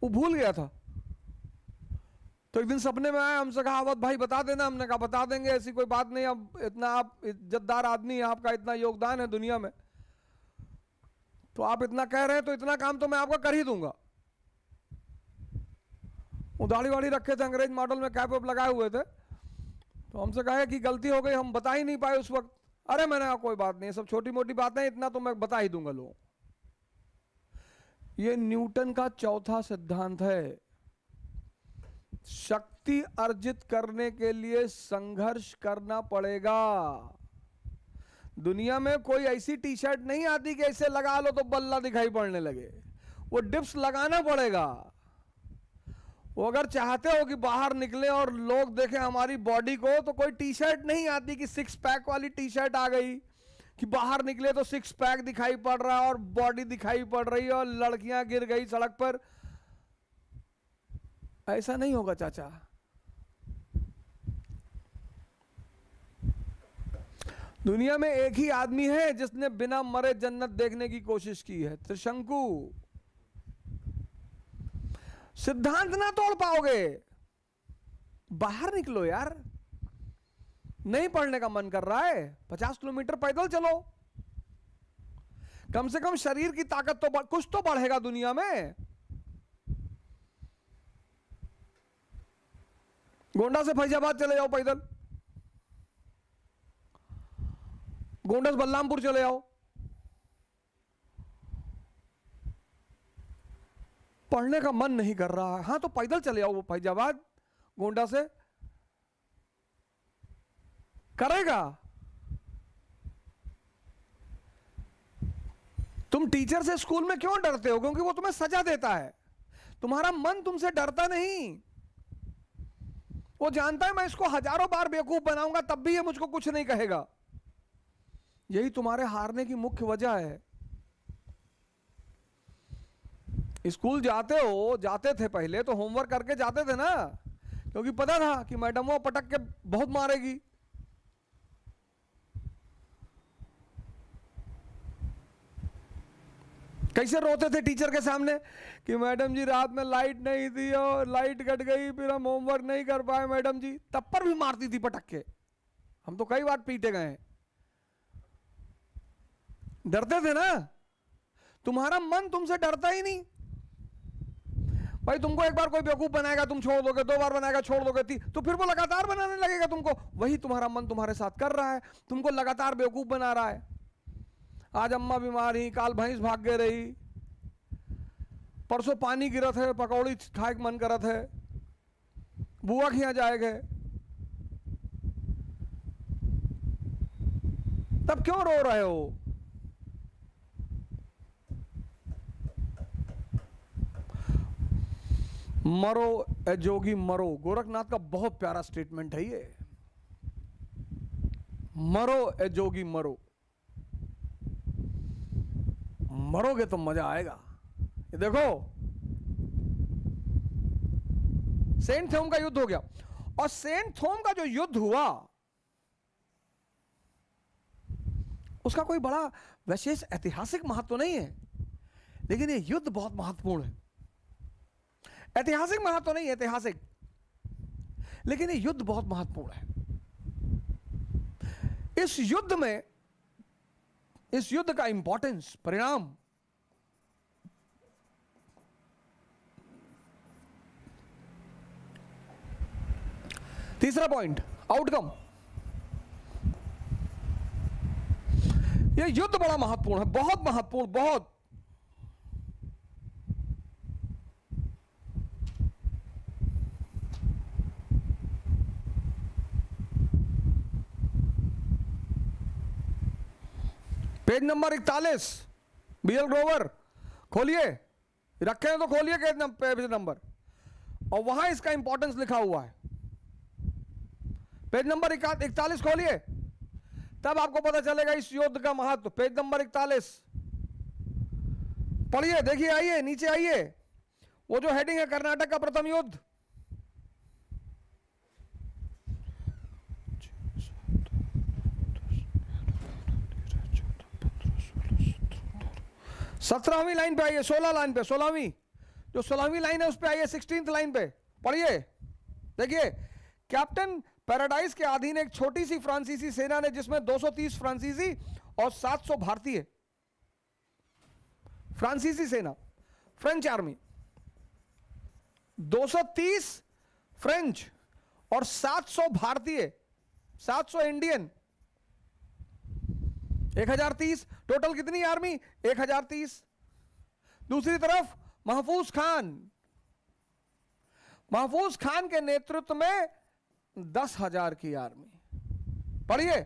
वो भूल गया था। तो एक दिन सपने में आया, हमसे कहा अवध भाई बता देना। हमने कहा बता देंगे, ऐसी कोई बात नहीं। अब इतना आप इज्जतदार आदमी हैं, आपका इतना योगदान है दुनिया में, तो आप इतना कह रहे हैं तो इतना काम तो मैं आपका कर ही दूंगा। वो दाढ़ी वाड़ी रखे थे, अंग्रेज मॉडल में कैप वैप लगाए हुए थे। तो हमसे कहा कि गलती हो गई, हम बता ही नहीं पाए उस वक्त। अरे मैंने कहा कोई बात नहीं, सब छोटी मोटी बातें, इतना तो मैं बता ही दूंगा लोगों। ये न्यूटन का चौथा सिद्धांत है। शक्ति अर्जित करने के लिए संघर्ष करना पड़ेगा। दुनिया में कोई ऐसी टी शर्ट नहीं आती कि ऐसे लगा लो तो बल्ला दिखाई पड़ने लगे। वो डिप्स लगाना पड़ेगा। वो अगर चाहते हो कि बाहर निकले और लोग देखें हमारी बॉडी को, तो कोई टी शर्ट नहीं आती कि 6 पैक वाली टी शर्ट आ गई कि बाहर निकले तो 6 पैक दिखाई पड़ रहा है और बॉडी दिखाई पड़ रही है और लड़कियां गिर गई सड़क पर। ऐसा नहीं होगा चाचा। दुनिया में एक ही आदमी है जिसने बिना मरे जन्नत देखने की कोशिश की है, त्रिशंकु। सिद्धांत ना तोड़ पाओगे, बाहर निकलो यार। नहीं पढ़ने का मन कर रहा है, 50 किलोमीटर पैदल चलो। कम से कम शरीर की ताकत तो कुछ तो बढ़ेगा दुनिया में। गोंडा से फैजाबाद चले जाओ पैदल, गोंडा से बलरामपुर चले जाओ। पढ़ने का मन नहीं कर रहा है, हाँ तो पैदल चले जाओ। वो फैजाबाद गोंडा से करेगा। तुम टीचर से स्कूल में क्यों डरते हो? क्योंकि वो तुम्हें सजा देता है। तुम्हारा मन तुमसे डरता नहीं। वो जानता है मैं इसको हजारों बार बेवकूफ बनाऊंगा तब भी ये मुझको कुछ नहीं कहेगा। यही तुम्हारे हारने की मुख्य वजह है। स्कूल जाते थे पहले तो होमवर्क करके जाते थे ना, क्योंकि पता था कि मैडम वो पटक के बहुत मारेगी। कैसे रोते थे टीचर के सामने कि मैडम जी रात में लाइट नहीं थी और लाइट कट गई, फिर हम होमवर्क नहीं कर पाए मैडम जी। तब पर भी मारती थी पटक के। हम तो कई बार पीटे गए हैं। डरते थे ना। तुम्हारा मन तुमसे डरता ही नहीं। भाई तुमको एक बार कोई बेवकूफ बनाएगा तुम छोड़ दोगे, 2 बार बनाएगा छोड़ दोगे, तो फिर वो लगातार बनाने लगेगा तुमको। वही तुम्हारा मन तुम्हारे साथ कर रहा है, तुमको लगातार बेवकूफ बना रहा है। आज अम्मा बीमार ही, काल भैंस भाग गए रही, परसों पानी गिरत है, पकौड़ी खाए मन करत है, बुआ के यहाँ जाए गए। तब क्यों रो रहे हो? मरो ए जोगी मरो, गोरखनाथ का बहुत प्यारा स्टेटमेंट है ये। मरो ए जोगी मरो, मरोगे तो मजा आएगा। ये देखो सेंट थॉम का युद्ध हो गया, और सेंट थॉम का जो युद्ध हुआ उसका कोई बड़ा विशेष ऐतिहासिक महत्व नहीं है, लेकिन ये युद्ध बहुत महत्वपूर्ण है। ऐतिहासिक महत्व नहीं है, ऐतिहासिक, लेकिन ये युद्ध बहुत महत्वपूर्ण है। इस युद्ध में, इस युद्ध का इंपॉर्टेंस, परिणाम, तीसरा पॉइंट आउटकम। यह युद्ध बड़ा महत्वपूर्ण है, बहुत महत्वपूर्ण, बहुत। पेज नंबर 41, बीएल ग्रोवर खोलिए, रखे हैं तो खोलिए पेज नंबर, और वहां इसका इंपॉर्टेंस लिखा हुआ है। पेज नंबर 41 खोलिए, तब आपको पता चलेगा इस युद्ध का महत्व। पेज नंबर 41 पढ़िए, देखिए, आइए नीचे आइए, वो जो हेडिंग है कर्नाटक का प्रथम युद्ध। सत्रहवीं लाइन पे आइए, 16 लाइन पे, 16वीं, जो 16वीं लाइन है उस पे आइए, 16th लाइन पे पढ़िए। देखिए, कैप्टन पैराडाइज के अधीन एक छोटी सी फ्रांसीसी सेना ने, जिसमें 230 फ्रांसीसी और 700 भारतीय, फ्रांसीसी सेना, फ्रेंच आर्मी, 230 फ्रेंच और 700 भारतीय, 700 इंडियन, 1030 टोटल। कितनी आर्मी? 1030। दूसरी तरफ महफूज खान, महफूज खान के नेतृत्व में 10,000 की आर्मी। पढ़िए,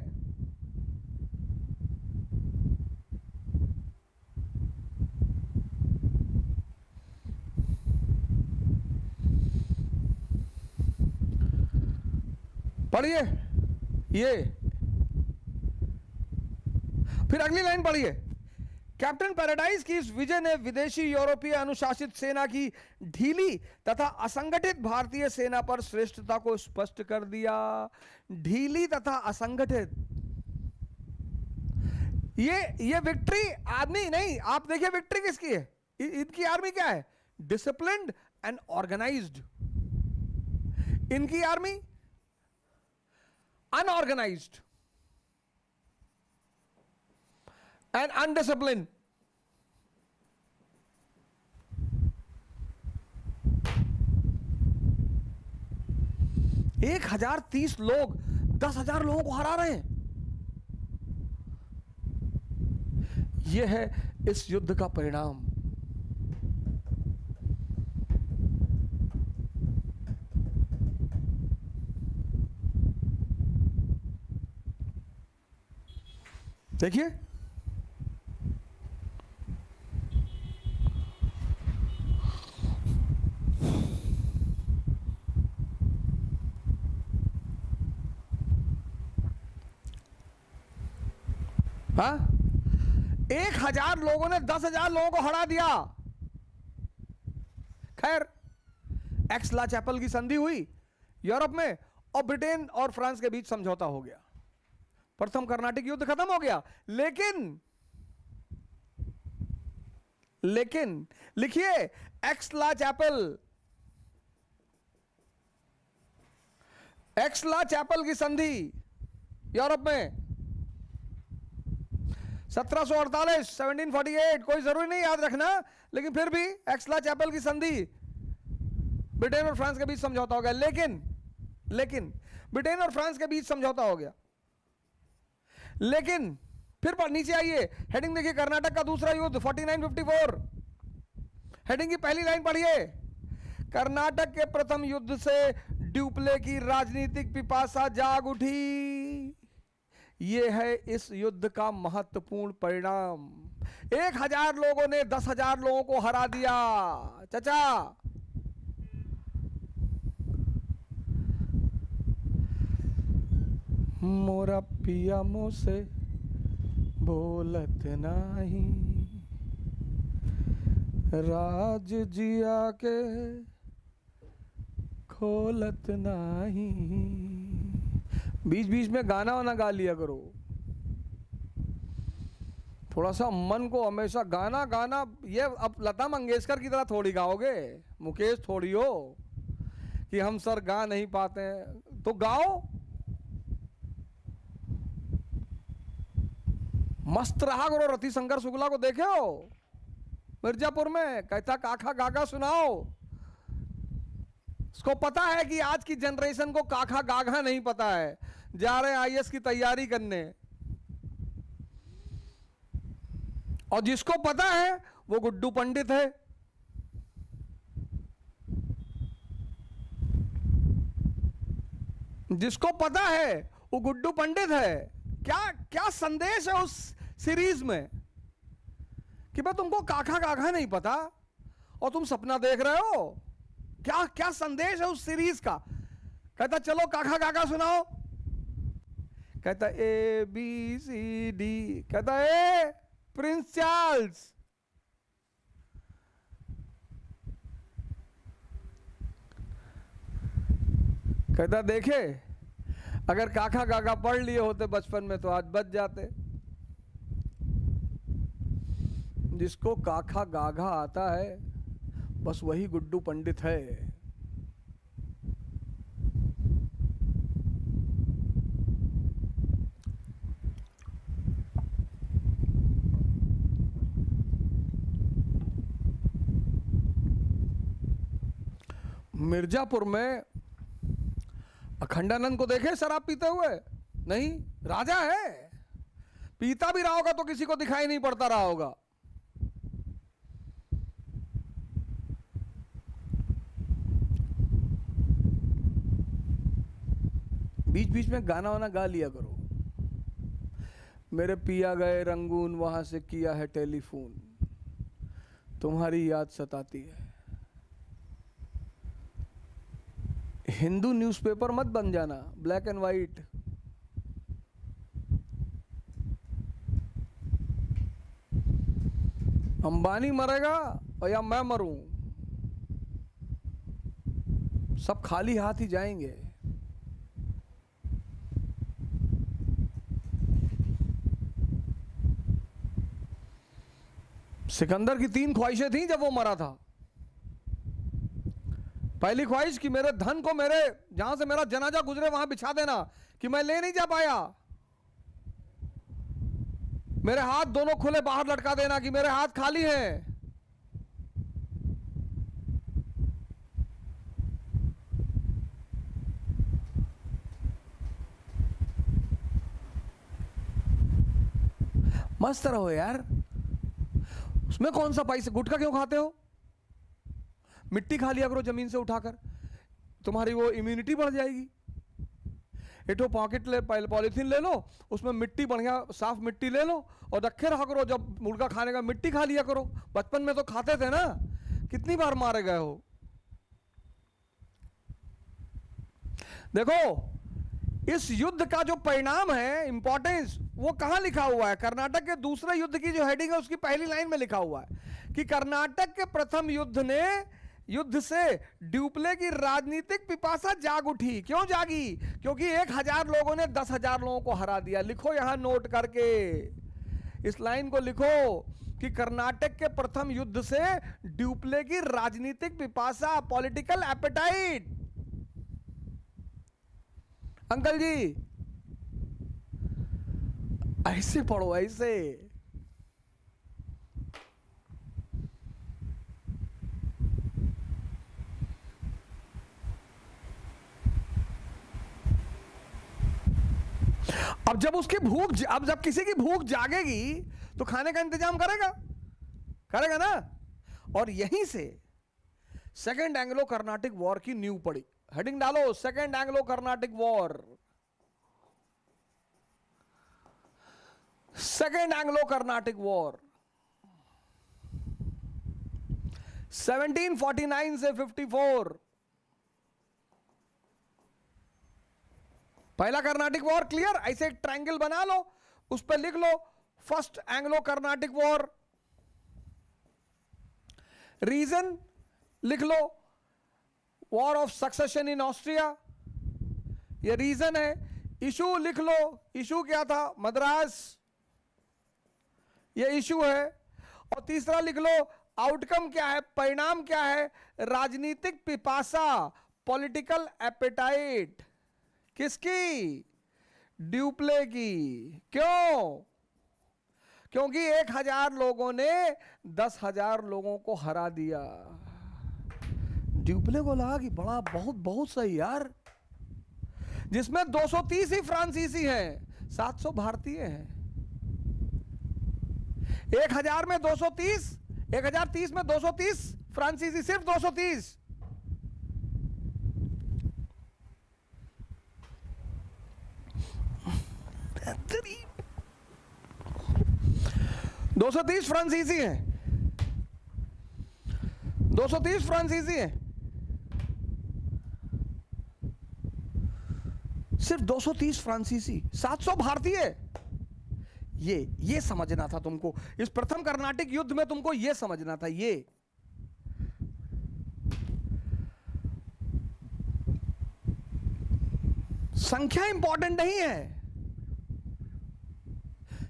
पढ़िए ये, फिर अगली लाइन पढ़िए। कैप्टन पैराडाइज की इस विजय ने विदेशी यूरोपीय अनुशासित सेना की ढीली तथा असंगठित भारतीय सेना पर श्रेष्ठता को स्पष्ट कर दिया। ढीली तथा असंगठित, ये विक्ट्री आदमी नहीं, आप देखिए विक्ट्री किसकी है। इनकी आर्मी क्या है? Disciplined and organised. इनकी आर्मी अनऑर्गेनाइज्ड एंड अनडिसिप्लिन। एक 1030 लोग 10,000 लोगों को हरा रहे हैं। यह है इस युद्ध का परिणाम। देखिए, हाँ, 1000 लोगों ने 10,000 लोगों को हरा दिया। खैर, एक्स ला चैपल की संधि हुई यूरोप में, और ब्रिटेन और फ्रांस के बीच समझौता हो गया। प्रथम कर्नाटिक युद्ध खत्म हो गया। लेकिन लिखिए, एक्स ला चैपल, एक्स ला चैपल की संधि यूरोप में 1748, 1748, कोई जरूरी नहीं याद रखना, लेकिन फिर भी एक्स ला चैपल की संधि, ब्रिटेन और फ्रांस के बीच समझौता हो गया। लेकिन ब्रिटेन और फ्रांस के बीच समझौता हो गया, लेकिन फिर पर नीचे आइए, हेडिंग देखिए, कर्नाटक का दूसरा युद्ध 4954। हेडिंग की पहली लाइन पढ़िए। कर्नाटक के प्रथम युद्ध से ड्यूप्ले की राजनीतिक पिपासा जाग उठी। ये है इस युद्ध का महत्वपूर्ण परिणाम। 1000 लोगों ने 10,000 लोगों को हरा दिया। चाचा, मोरा पिया मुझसे बोलत नाही, राज जिया के खोलत नाही। बीच बीच में गाना वाना गा लिया करो, थोड़ा सा मन को हमेशा गाना गाना। ये अब लता मंगेशकर की तरह थोड़ी गाओगे, मुकेश थोड़ी हो कि हम सर गा नहीं पाते हैं, तो गाओ। मस्त रहा करो। रतिशंकर शुक्ला को देखे हो मिर्जापुर में, कहता काका गागा सुनाओ। उसको पता है कि आज की जनरेशन को काका गागा नहीं पता है, जा रहे आईएएस की तैयारी करने। और जिसको पता है वो गुड्डू पंडित है। जिसको पता है वो गुड्डू पंडित है। क्या क्या संदेश है उस सीरीज में कि भाई तुमको काका गागा नहीं पता और तुम सपना देख रहे हो? क्या क्या संदेश है उस सीरीज का? कहता चलो काका गागा सुनाओ। कहता ABCD, कहता ए प्रिंस चार्ल्स। कहता देखे, अगर काका गागा पढ़ लिए होते बचपन में तो आज बच जाते। जिसको काका गागा आता है बस वही गुड्डू पंडित है। मिर्जापुर में अखंडानंद को देखे शराब पीते हुए? नहीं, राजा है। पीता भी रहा होगा तो किसी को दिखाई नहीं पड़ता रहा होगा। बीच बीच में गाना वाना गा लिया करो। मेरे पिया गए रंगून, वहां से किया है टेलीफोन, तुम्हारी याद सताती है। हिंदू न्यूज़पेपर मत बन जाना, ब्लैक एंड वाइट। अंबानी मरेगा और या मैं मरूं, सब खाली हाथ ही जाएंगे। सिकंदर की 3 ख्वाहिशें थी जब वो मरा था। पहली ख्वाहिश कि मेरे धन को मेरे जहां से मेरा जनाजा गुजरे वहां बिछा देना, कि मैं ले नहीं जा पाया। मेरे हाथ दोनों खुले बाहर लटका देना कि मेरे हाथ खाली हैं। मस्त रहो यार, उसमें कौन सा पैसे? गुटखा क्यों खाते हो? मिट्टी खा लिया करो जमीन से उठाकर, तुम्हारी वो इम्यूनिटी बढ़ जाएगी। एटो पॉकेट ले, पॉलिथीन ले लो, उसमें मिट्टी बढ़िया साफ मिट्टी ले लो और रखे रहा करो। जब मुर्गा खाने का मिट्टी खा लिया करो। बचपन में तो खाते थे ना, कितनी बार मारे गए हो। देखो इस युद्ध का जो परिणाम है, इंपॉर्टेंस, वो कहां लिखा हुआ है? कर्नाटक के दूसरे युद्ध की जो हेडिंग है उसकी पहली लाइन में लिखा हुआ है कि कर्नाटक के प्रथम युद्ध से ड्यूप्ले की राजनीतिक पिपासा जाग उठी। क्यों जागी? क्योंकि 1000 लोगों ने 10,000 लोगों को हरा दिया। लिखो यहां नोट करके, इस लाइन को लिखो कि कर्नाटक के प्रथम युद्ध से ड्यूप्ले की राजनीतिक पिपासा, पॉलिटिकल एपेटाइट। अंकल जी ऐसे पढ़ो, ऐसे। अब जब उसकी अब जब किसी की भूख जागेगी तो खाने का इंतजाम करेगा ना। और यहीं से सेकेंड एंग्लो कर्नाटिक वॉर की नींव पड़ी। हेडिंग डालो, second Anglo Carnatic war. Second Anglo Carnatic war 1749 से 54, पहला कर्नाटिक वॉर। क्लियर? ऐसे एक ट्रायंगल बना लो, उस पर लिख लो first Anglo Carnatic war. Reason लिख लो war of succession in Austria, ये रीजन है। इशू लिख लो, इशू क्या था? मद्रास, ये इशू है। और तीसरा लिख लो आउटकम क्या है, परिणाम क्या है? राजनीतिक पिपासा, पॉलिटिकल एपेटाइट। किसकी? ड्यूप्ले की। क्यों? क्योंकि 1000 लोगों ने 10,000 लोगों को हरा दिया। ड्यूप्ले को लगा कि बड़ा बहुत बहुत सही यार, जिसमें 230 ही फ्रांसीसी हैं, 700 भारतीय हैं। 1000 में 230, 1030 में 230 फ्रांसीसी, सिर्फ 230। बेहतरीन, 230 फ्रांसीसी हैं, 230 फ्रांसीसी हैं, सिर्फ 230 फ्रांसीसी, 700 भारतीय। ये समझना था तुमको, इस प्रथम कर्नाटिक युद्ध में तुमको ये समझना था। ये संख्या इंपॉर्टेंट नहीं है,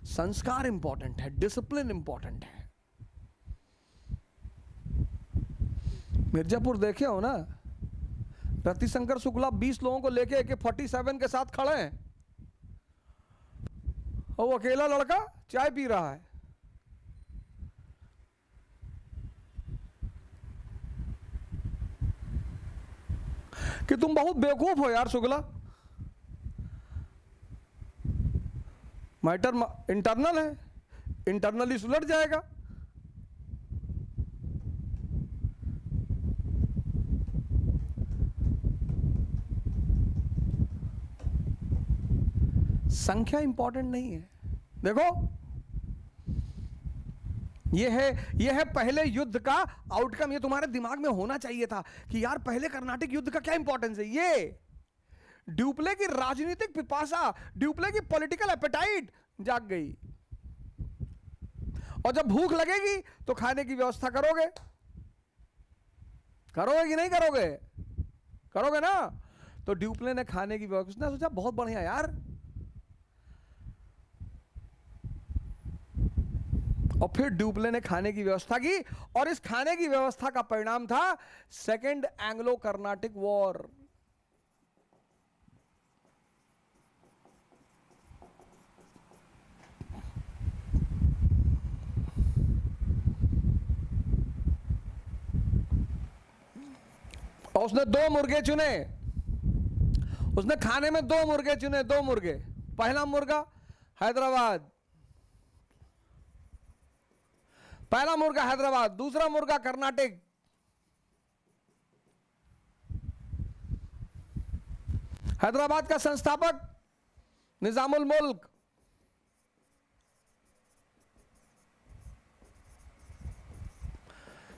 संस्कार इंपॉर्टेंट है, डिसिप्लिन इंपॉर्टेंट है। मिर्जापुर देखे हो ना, रतिशंकर शुक्ला 20 लोगों को लेके AK-47 के साथ खड़े हैं और वो अकेला लड़का चाय पी रहा है। कि तुम बहुत बेवकूफ हो यार शुक्ला, मैटर इंटरनल है, इंटरनली सुलझ जाएगा। संख्या इंपॉर्टेंट नहीं है। देखो ये है पहले युद्ध का आउटकम। ये तुम्हारे दिमाग में होना चाहिए था कि यार पहले कर्नाटिक युद्ध का क्या इंपॉर्टेंस है। ये ड्यूप्ले की राजनीतिक पिपासा, ड्यूप्ले की पॉलिटिकल एपेटाइट जाग गई। और जब भूख लगेगी तो खाने की व्यवस्था करोगे, करोगे कि नहीं करोगे? करोगे ना। तो ड्यूप्ले ने खाने की व्यवस्था, उसने सोचा बहुत बढ़िया यार, और फिर ड्यूप्ले ने खाने की व्यवस्था की, और इस खाने की व्यवस्था का परिणाम था सेकेंड एंग्लो कर्नाटिक वॉर। और उसने 2 मुर्गे चुने, उसने खाने में 2 मुर्गे चुने, 2 मुर्गे। पहला मुर्गा हैदराबाद, पहला मुर्गा हैदराबाद, दूसरा मुर्गा कर्नाटक। हैदराबाद का संस्थापक निजामुल मुल्क,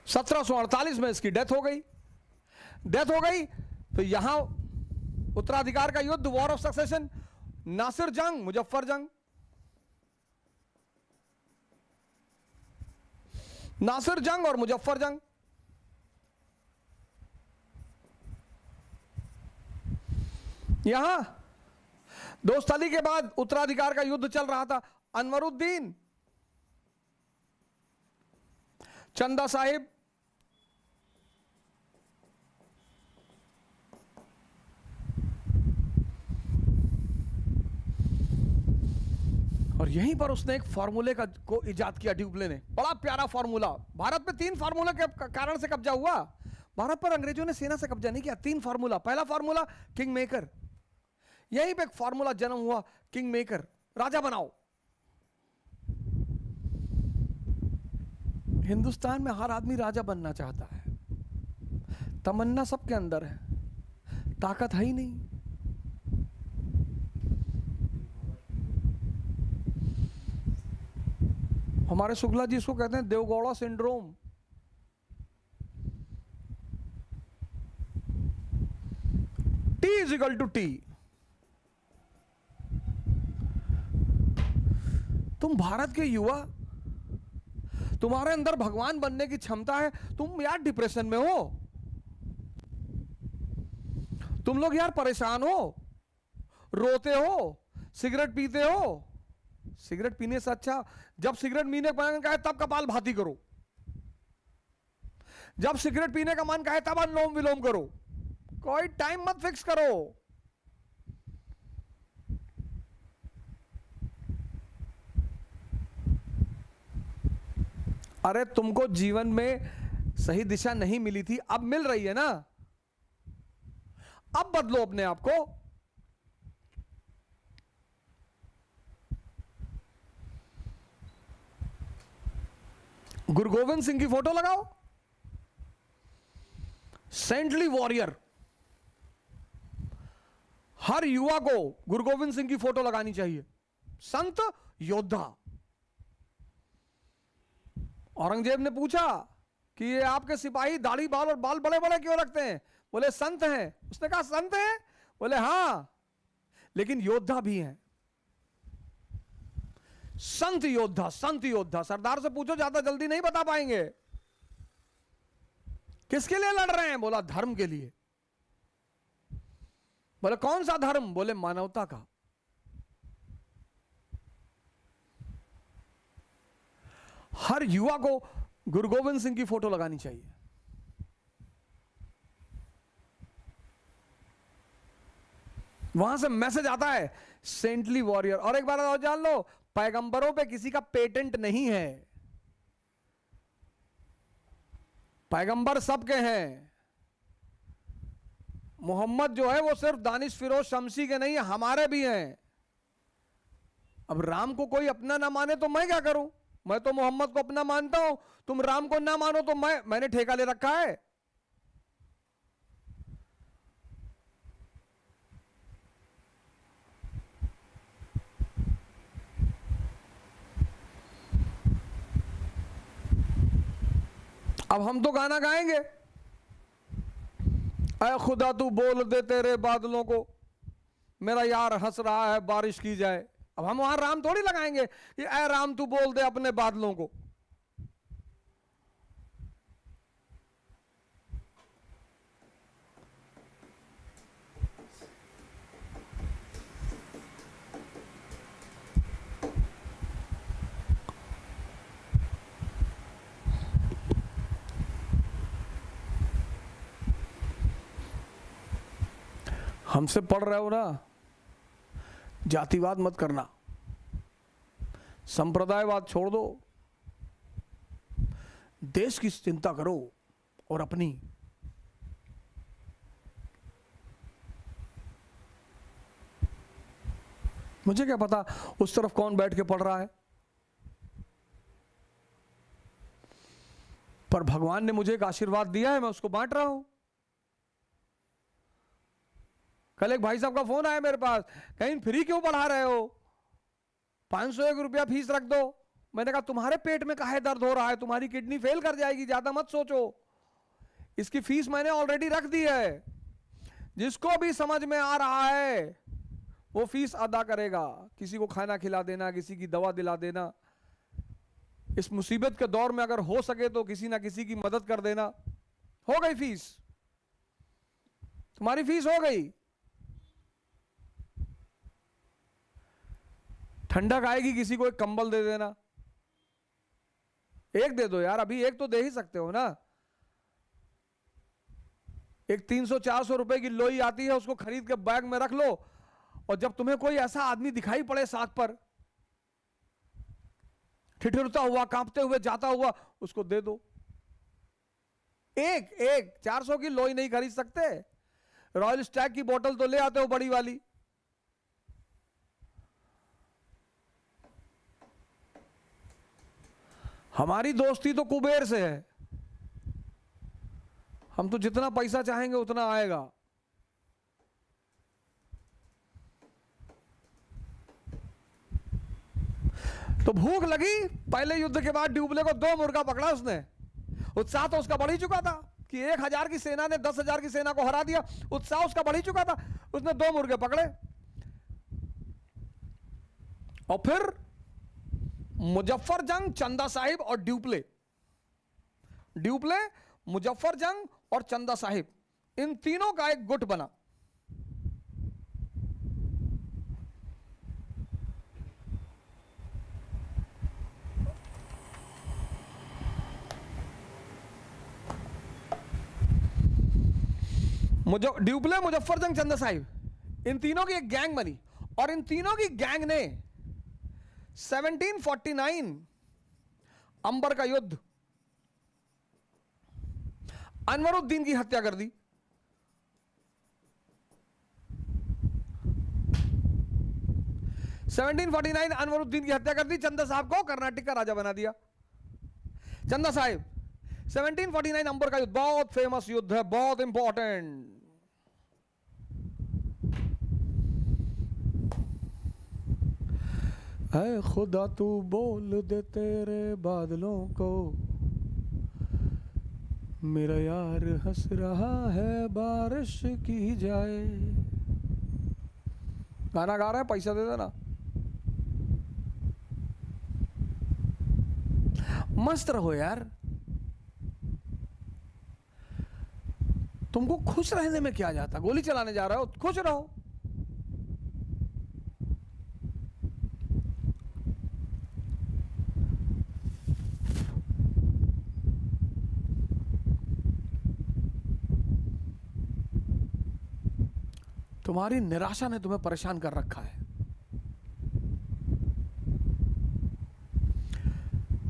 (1748) में इसकी डेथ हो गई। तो यहां उत्तराधिकार का युद्ध, वॉर ऑफ सक्सेशन, नासिर जंग, मुजफ्फर जंग। नासिर जंग और मुजफ्फर जंग। यहां दोस्ताली के बाद उत्तराधिकार का युद्ध चल रहा था। अनवरुद्दीन, चंदा साहिब, और यहीं पर उसने एक फार्मूले को इजाद किया ड्यूप्ले ने। बड़ा प्यारा फार्मूला। भारत में 3 फार्मूला के कारण से कब्जा हुआ। भारत पर अंग्रेजों ने सेना से कब्जा नहीं किया। 3 फार्मूला। पहला फार्मूला किंग मेकर, यहीं पे एक फार्मूला जन्म हुआ, किंग मेकर, राजा बनाओ। हिंदुस्तान में हर आदमी राजा बनना चाहता है, तमन्ना सबके अंदर है, ताकत है ही नहीं। हमारे शुक्ला जी इसको कहते हैं Deve Gowda syndrome. T is equal to T. तुम भारत के युवा, तुम्हारे अंदर भगवान बनने की क्षमता है, तुम यार डिप्रेशन में हो, तुम लोग यार परेशान हो, रोते हो, सिगरेट पीते हो। सिगरेट पीने से अच्छा जब सिगरेट पीने का मन कहे तब कपाल भाती करो, जब सिगरेट पीने का मन कहे तब अनुलोम विलोम करो, कोई टाइम मत फिक्स करो। अरे तुमको जीवन में सही दिशा नहीं मिली थी, अब मिल रही है ना, अब बदलो अपने आप को। गुरु गोविंद सिंह की फोटो लगाओ, सेंटली वॉरियर। हर युवा को गुरु गोविंद सिंह की फोटो लगानी चाहिए, संत योद्धा। औरंगजेब ने पूछा कि ये आपके सिपाही दाढ़ी बाल और बाल बड़े बड़े क्यों रखते हैं? बोले संत हैं। उसने कहा संत हैं? बोले हां, लेकिन योद्धा भी हैं। संत योद्धा, संत योद्धा। सरदार से पूछो, ज्यादा जल्दी नहीं बता पाएंगे। किसके लिए लड़ रहे हैं? बोला धर्म के लिए। बोले कौन सा धर्म? बोले मानवता का। हर युवा को गुरु गोविंद सिंह की फोटो लगानी चाहिए। वहां से मैसेज आता है सेंटली वॉरियर। और एक बार और जान लो, पैगंबरों पे किसी का पेटेंट नहीं है, पैगंबर सबके हैं। मोहम्मद जो है वो सिर्फ दानिश फिरोज शमसी के नहीं, हमारे भी हैं। अब राम को कोई अपना ना माने तो मैं क्या करूं? मैं तो मोहम्मद को अपना मानता हूं, तुम राम को ना मानो तो मैंने ठेका ले रखा है। अब हम तो गाना गाएंगे, ऐ खुदा तू बोल दे तेरे बादलों को, मेरा यार हंस रहा है बारिश की जाए। अब हम वहां राम थोड़ी लगाएंगे कि ऐ राम तू बोल दे अपने बादलों को। हमसे पढ़ रहे हो ना, जातिवाद मत करना, संप्रदायवाद छोड़ दो, देश की चिंता करो और अपनी। मुझे क्या पता उस तरफ कौन बैठ के पढ़ रहा है, पर भगवान ने मुझे एक आशीर्वाद दिया है, मैं उसको बांट रहा हूं। कल एक भाई साहब का फोन आया मेरे पास, कहीं फ्री क्यों पढ़ा रहे हो, 501 रुपया फीस रख दो। मैंने कहा तुम्हारे पेट में काहे दर्द हो रहा है, तुम्हारी किडनी फेल कर जाएगी, ज्यादा मत सोचो, इसकी फीस मैंने ऑलरेडी रख दी है। जिसको भी समझ में आ रहा है वो फीस अदा करेगा। किसी को खाना खिला देना, किसी की दवा दिला देना, इस मुसीबत के दौर में अगर हो सके तो किसी ना किसी की मदद कर देना। हो गई फीस, तुम्हारी फीस हो गई। ठंडक आएगी, किसी को एक कंबल दे देना, एक दे दो यार, अभी एक तो दे ही सकते हो ना। एक 300-400 रुपए की लोई आती है, उसको खरीद के बैग में रख लो, और जब तुम्हें कोई ऐसा आदमी दिखाई पड़े सड़क पर ठिठुरता हुआ, कांपते हुए जाता हुआ, उसको दे दो। एक 400 की लोई नहीं खरीद सकते, रॉयल स्टैग की बोतल तो ले आते हो बड़ी वाली। हमारी दोस्ती तो कुबेर से है, हम तो जितना पैसा चाहेंगे उतना आएगा। तो भूख लगी, पहले युद्ध के बाद ड्यूप्ले को 2 मुर्गा पकड़ा उसने। उत्साह तो उसका बढ़ ही चुका था कि 1000 की सेना ने 10,000 की सेना को हरा दिया, उत्साह उसका बढ़ ही चुका था। उसने 2 मुर्गे पकड़े और फिर मुजफ्फर जंग, चंदा साहिब और ड्यूप्ले, मुजफ्फर जंग और चंदा साहिब, इन तीनों का एक गुट बना। ड्यूप्ले, मुजफ्फर जंग, चंदा साहिब, इन तीनों की एक गैंग बनी और इन तीनों की गैंग ने 1749 अंबर का युद्ध, अनवरुद्दीन की हत्या कर दी। 1749 अनवरुद्दीन की हत्या कर दी, चंदा साहब को कर्नाटक का राजा बना दिया। चंदा साहिब 1749 अंबर का युद्ध बहुत फेमस युद्ध है, बहुत इंपॉर्टेंट। है खुदा तू बोल दे तेरे बादलों को, मेरा यार हंस रहा है बारिश की जाए। गाना गा रहे हैं, पैसा दे देना। मस्त रहो यार, तुमको खुश रहने में क्या जाता, गोली चलाने जा रहे हो, खुश रहो। तुम्हारी निराशा ने तुम्हें परेशान कर रखा है।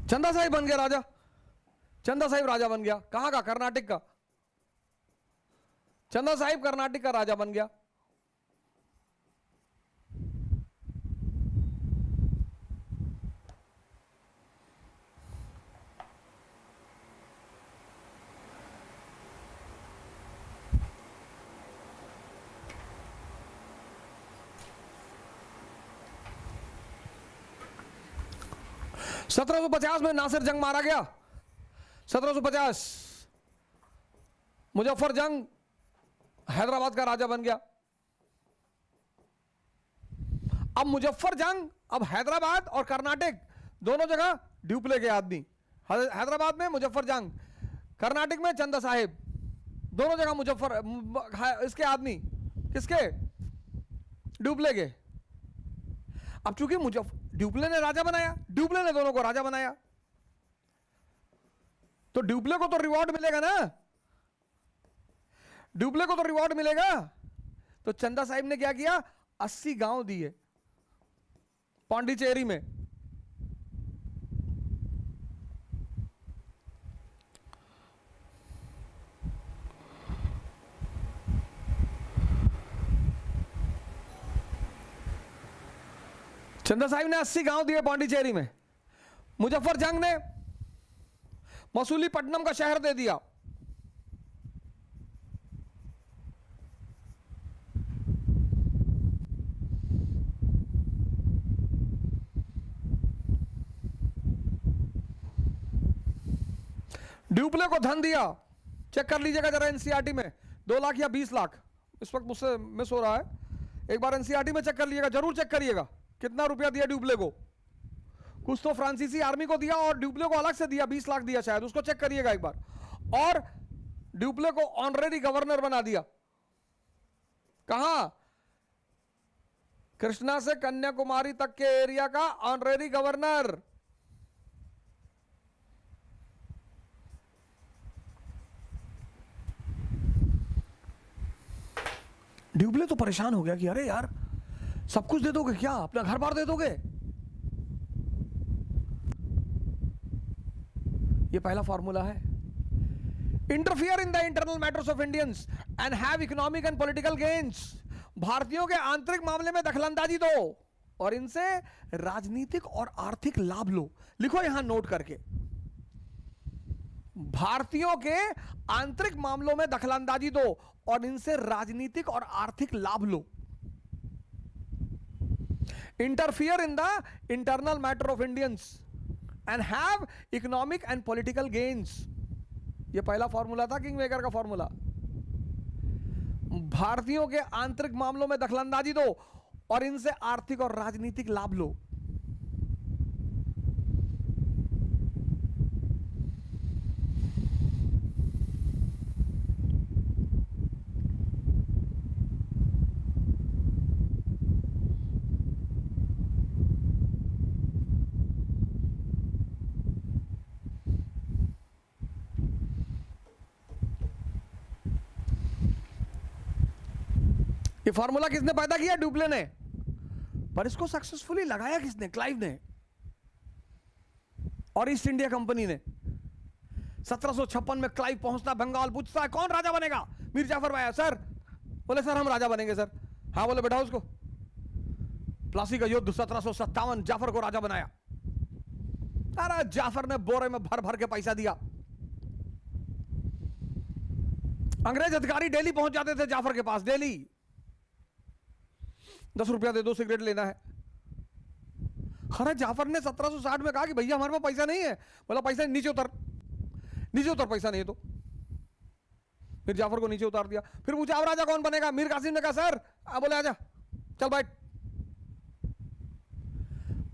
चंदा साहिब बन गया राजा, चंदा साहिब राजा बन गया। कहां का? कर्नाटक का। चंदा साहिब कर्नाटक का राजा बन गया। सत्रह सौ 1750 में नासिर जंग मारा गया। 1750 मुजफ्फर जंग हैदराबाद का राजा बन गया। अब मुजफ्फर जंग, अब हैदराबाद और कर्नाटक दोनों जगह ड्यूप्ले के आदमी। हैदराबाद में मुजफ्फर जंग, कर्नाटक में चंदा साहिब, दोनों जगह मुजफ्फर इसके आदमी। किसके? ड्यूप्ले के। अब चूंकि ड्यूप्ले ने राजा बनाया, ड्यूप्ले ने दोनों को राजा बनाया, तो ड्यूप्ले को तो रिवॉर्ड मिलेगा ना, ड्यूप्ले को तो रिवॉर्ड मिलेगा। तो चंदा साहिब ने क्या किया? 80 गांव दिए पांडिचेरी में। चंदा साहिब ने 80 गांव दिए पांडिचेरी में। मुजफ्फर जंग ने मसूलीपट्टनम का शहर दे दिया। ड्यूप्ले को धन दिया। चेक कर लीजिएगा जरा एनसीईआरटी में, 2 लाख या 20 लाख इस वक्त मुझसे मिस हो रहा है। एक बार एनसीईआरटी में चेक कर लीजिएगा, जरूर चेक करिएगा कितना रुपया दिया ड्यूप्ले को। कुछ तो फ्रांसीसी आर्मी को दिया और ड्यूप्ले को अलग से दिया, 20 लाख दिया शायद, उसको चेक करिएगा एक बार। और ड्यूप्ले को ऑनरेरी गवर्नर बना दिया। कहां? कृष्णा से कन्याकुमारी तक के एरिया का ऑनरेरी गवर्नर। ड्यूप्ले तो परेशान हो गया कि अरे यार सब कुछ दे दोगे क्या, अपना घर बार दे दोगे? ये पहला फॉर्मूला है। Interfere in the internal matters of Indians and have economic and political gains. भारतीयों के आंतरिक मामले में दखलंदाजी दो और इनसे राजनीतिक और आर्थिक लाभ लो। लिखो यहां नोट करके, भारतीयों के आंतरिक मामलों में दखलंदाजी दो और इनसे राजनीतिक और आर्थिक लाभ लो। Interfere in the internal matter of Indians and have economic and political gains. ये पहला फॉर्मूला था किंग मेकर का फॉर्मूला। भारतीयों के आंतरिक मामलों में दखलंदाजी दो और इनसे आर्थिक और राजनीतिक लाभ लो। ये फॉर्मूला किसने पैदा किया? ड्यूप्ले ने। पर इसको सक्सेसफुली लगाया किसने? क्लाइव ने और ईस्ट इंडिया कंपनी ने। 1756 में क्लाइव पहुंचता बंगाल, पूछता है कौन राजा बनेगा? मीर जाफर भाई सर। बोले सर हम राजा बनेंगे सर। हाँ बोले बैठाओ उसको। प्लासी का युद्ध 1757, जाफर को राजा बनाया। अरे जाफर ने बोरे में भर भर के पैसा दिया। अंग्रेज अधिकारी दिल्ली पहुंच जाते थे जाफर के पास। दिल्ली 10 रुपया दे दो, सिगरेट लेना है। अरे जाफर ने 1760 में कहा कि भैया हमारे पास पैसा नहीं है। बोला पैसा नीचे उतर, नीचे उतर, पैसा नहीं है तो। फिर जाफर को नीचे उतार दिया। फिर पूछा अब राजा कौन बनेगा? मीर कासिम ने कहा सर। बोले आजा, चल बैठ।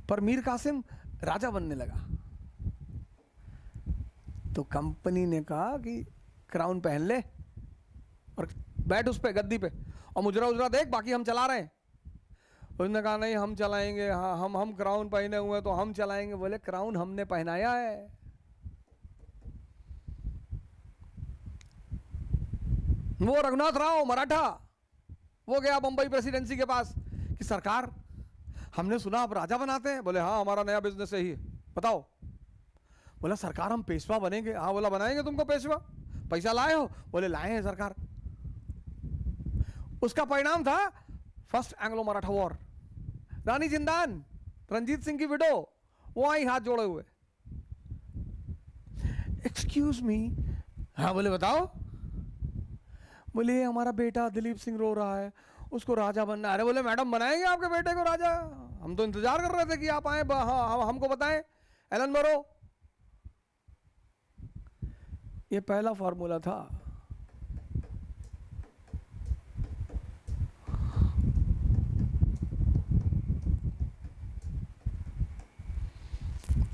पर मीर कासिम राजा बनने लगा तो कंपनी ने कहा कि क्राउन पहन ले और बैठ उस पे गद्दी पे और मुजरा उजरा देख, बाकी हम चला रहे हैं। उसने कहा नहीं हम चलाएंगे। हाँ हम क्राउन पहने हुए तो हम चलाएंगे। बोले क्राउन हमने पहनाया है। वो रघुनाथ राव मराठा वो गया बंबई प्रेसिडेंसी के पास कि सरकार हमने सुना आप राजा बनाते हैं। बोले हाँ हमारा नया बिजनेस यही है, बताओ। बोला सरकार हम पेशवा बनेंगे। हाँ बोला बनाएंगे तुमको पेशवा, पैसा लाए हो? बोले लाए हैं सरकार। उसका परिणाम था फर्स्ट एंग्लो मराठा वॉर। रानी जिंदान, रंजीत सिंह की विडो, वो आई हाथ जोड़े हुए। Excuse me. हाँ बोले बताओ। बोले हमारा बेटा दिलीप सिंह रो रहा है, उसको राजा बनना है। अरे बोले मैडम बनाएंगे आपके बेटे को राजा, हम तो इंतजार कर रहे थे कि आप आए। हाँ हमको बताएं। एलन बरो। ये पहला फॉर्मूला था।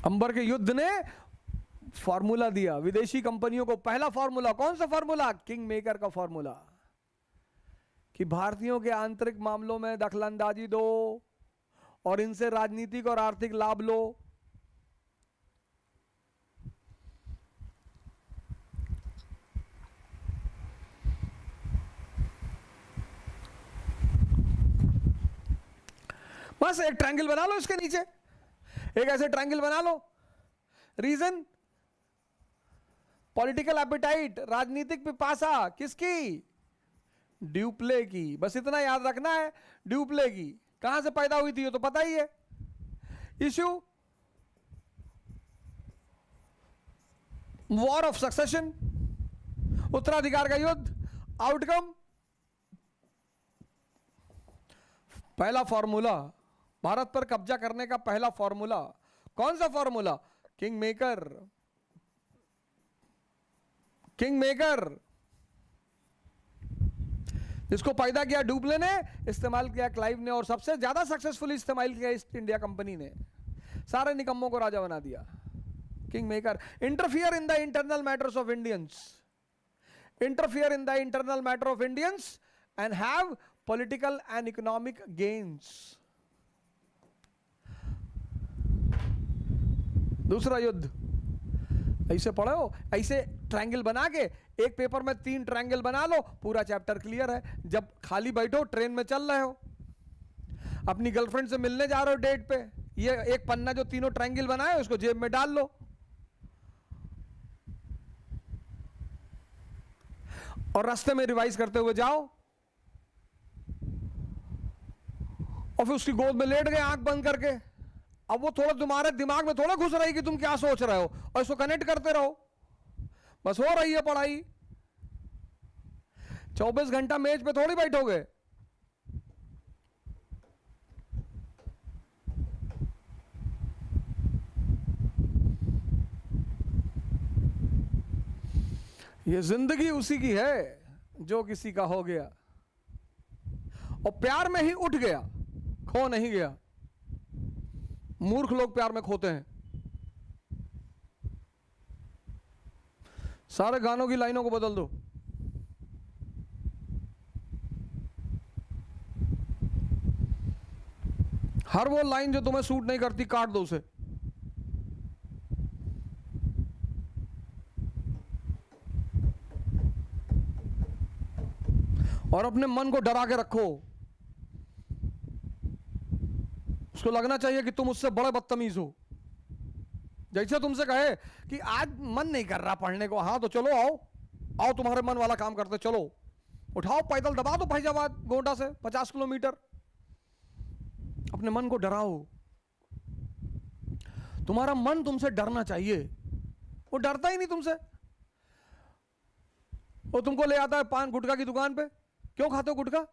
अंबर के युद्ध ने फॉर्मूला दिया विदेशी कंपनियों को। पहला फॉर्मूला कौन सा फॉर्मूला? किंग मेकर का फॉर्मूला कि भारतीयों के आंतरिक मामलों में दखलंदाजी दो और इनसे राजनीतिक और आर्थिक लाभ लो। बस एक ट्रायंगल बना लो इसके नीचे, एक ऐसे ट्रायंगल बना लो। रीजन पॉलिटिकल एपिटाइट, राजनीतिक पिपासा किसकी? ड्यूप्ले की। बस इतना याद रखना है, ड्यूप्ले की। कहां से पैदा हुई थी ये तो पता ही है। इश्यू वॉर ऑफ सक्सेशन, उत्तराधिकार का युद्ध। आउटकम पहला फॉर्मूला, भारत पर कब्जा करने का पहला फॉर्मूला। कौन सा formula? King maker. King maker जिसको पैदा किया ड्यूप्ले ने, इस्तेमाल किया क्लाइव ने और सबसे ज्यादा सक्सेसफुली इस्तेमाल किया ईस्ट इंडिया कंपनी ने। सारे निकम्मों को राजा बना दिया। King maker. Interfere in the internal matters of Indians, interfere in the internal matter of Indians and have political and economic gains. दूसरा युद्ध ऐसे पढ़ो, ऐसे ट्रायंगल बना के एक पेपर में 3 ट्रायंगल बना लो, पूरा चैप्टर क्लियर है। जब खाली बैठो, ट्रेन में चल रहे हो, अपनी गर्लफ्रेंड से मिलने जा रहे हो डेट पे, ये एक पन्ना जो तीनों ट्रायंगल बनाए उसको जेब में डाल लो और रास्ते में रिवाइज करते हुए जाओ। और फिर उसकी गोद में लेट गए आंख बंद करके। अब वो थोड़ा तुम्हारे दिमाग में थोड़ा घुस रही कि तुम क्या सोच रहे हो, और इसको कनेक्ट करते रहो। बस हो रही है पढ़ाई। 24 घंटा मेज पे थोड़ी बैठोगे। ये जिंदगी उसी की है जो किसी का हो गया, और प्यार में ही उठ गया, खो नहीं गया। मूर्ख लोग प्यार में खोते हैं। सारे गानों की लाइनों को बदल दो। हर वो लाइन जो तुम्हें सूट नहीं करती काट दो उसे। और अपने मन को डरा के रखो। उसको लगना चाहिए कि तुम उससे बड़े बदतमीज हो। जैसे तुमसे कहे कि आज मन नहीं कर रहा पढ़ने को, हाँ तो चलो आओ, आओ तुम्हारे मन वाला काम करते, चलो उठाओ पैदल दबा दो फैजाबाद गोंडा से 50 किलोमीटर। अपने मन को डराओ। तुम्हारा मन तुमसे डरना चाहिए, वो डरता ही नहीं तुमसे। वो तुमको ले आता है पान गुटखा की दुकान पे, क्यों खाते हो गुटखा?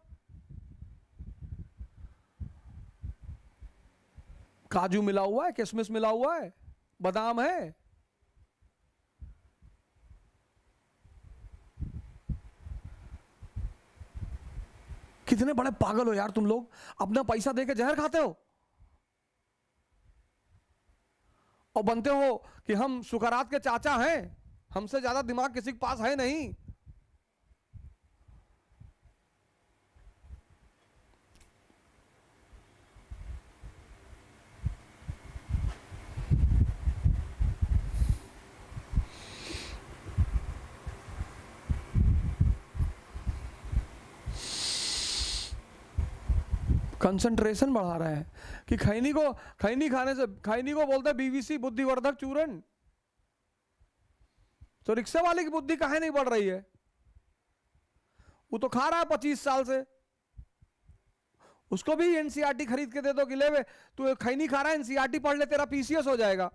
काजू मिला हुआ है, किशमिश मिला हुआ है, बादाम है। कितने बड़े पागल हो यार तुम लोग, अपना पैसा देके जहर खाते हो और बनते हो कि हम सुकरात के चाचा हैं, हमसे ज्यादा दिमाग किसी के पास है नहीं। कंसंट्रेशन बढ़ा रहा है कि खैनी खाने से, खैनी को बोलते हैं बीवीसी बुद्धिवर्धक चूर्ण। तो रिक्शा वाले की बुद्धि काहे नहीं बढ़ रही है? वो तो खा रहा है 25 साल से। उसको भी एनसीईआरटी खरीद के दे दो कि ले वे, तू खैनी खा रहा है, एनसीईआरटी पढ़ ले, तेरा पीसीएस हो जाएगा।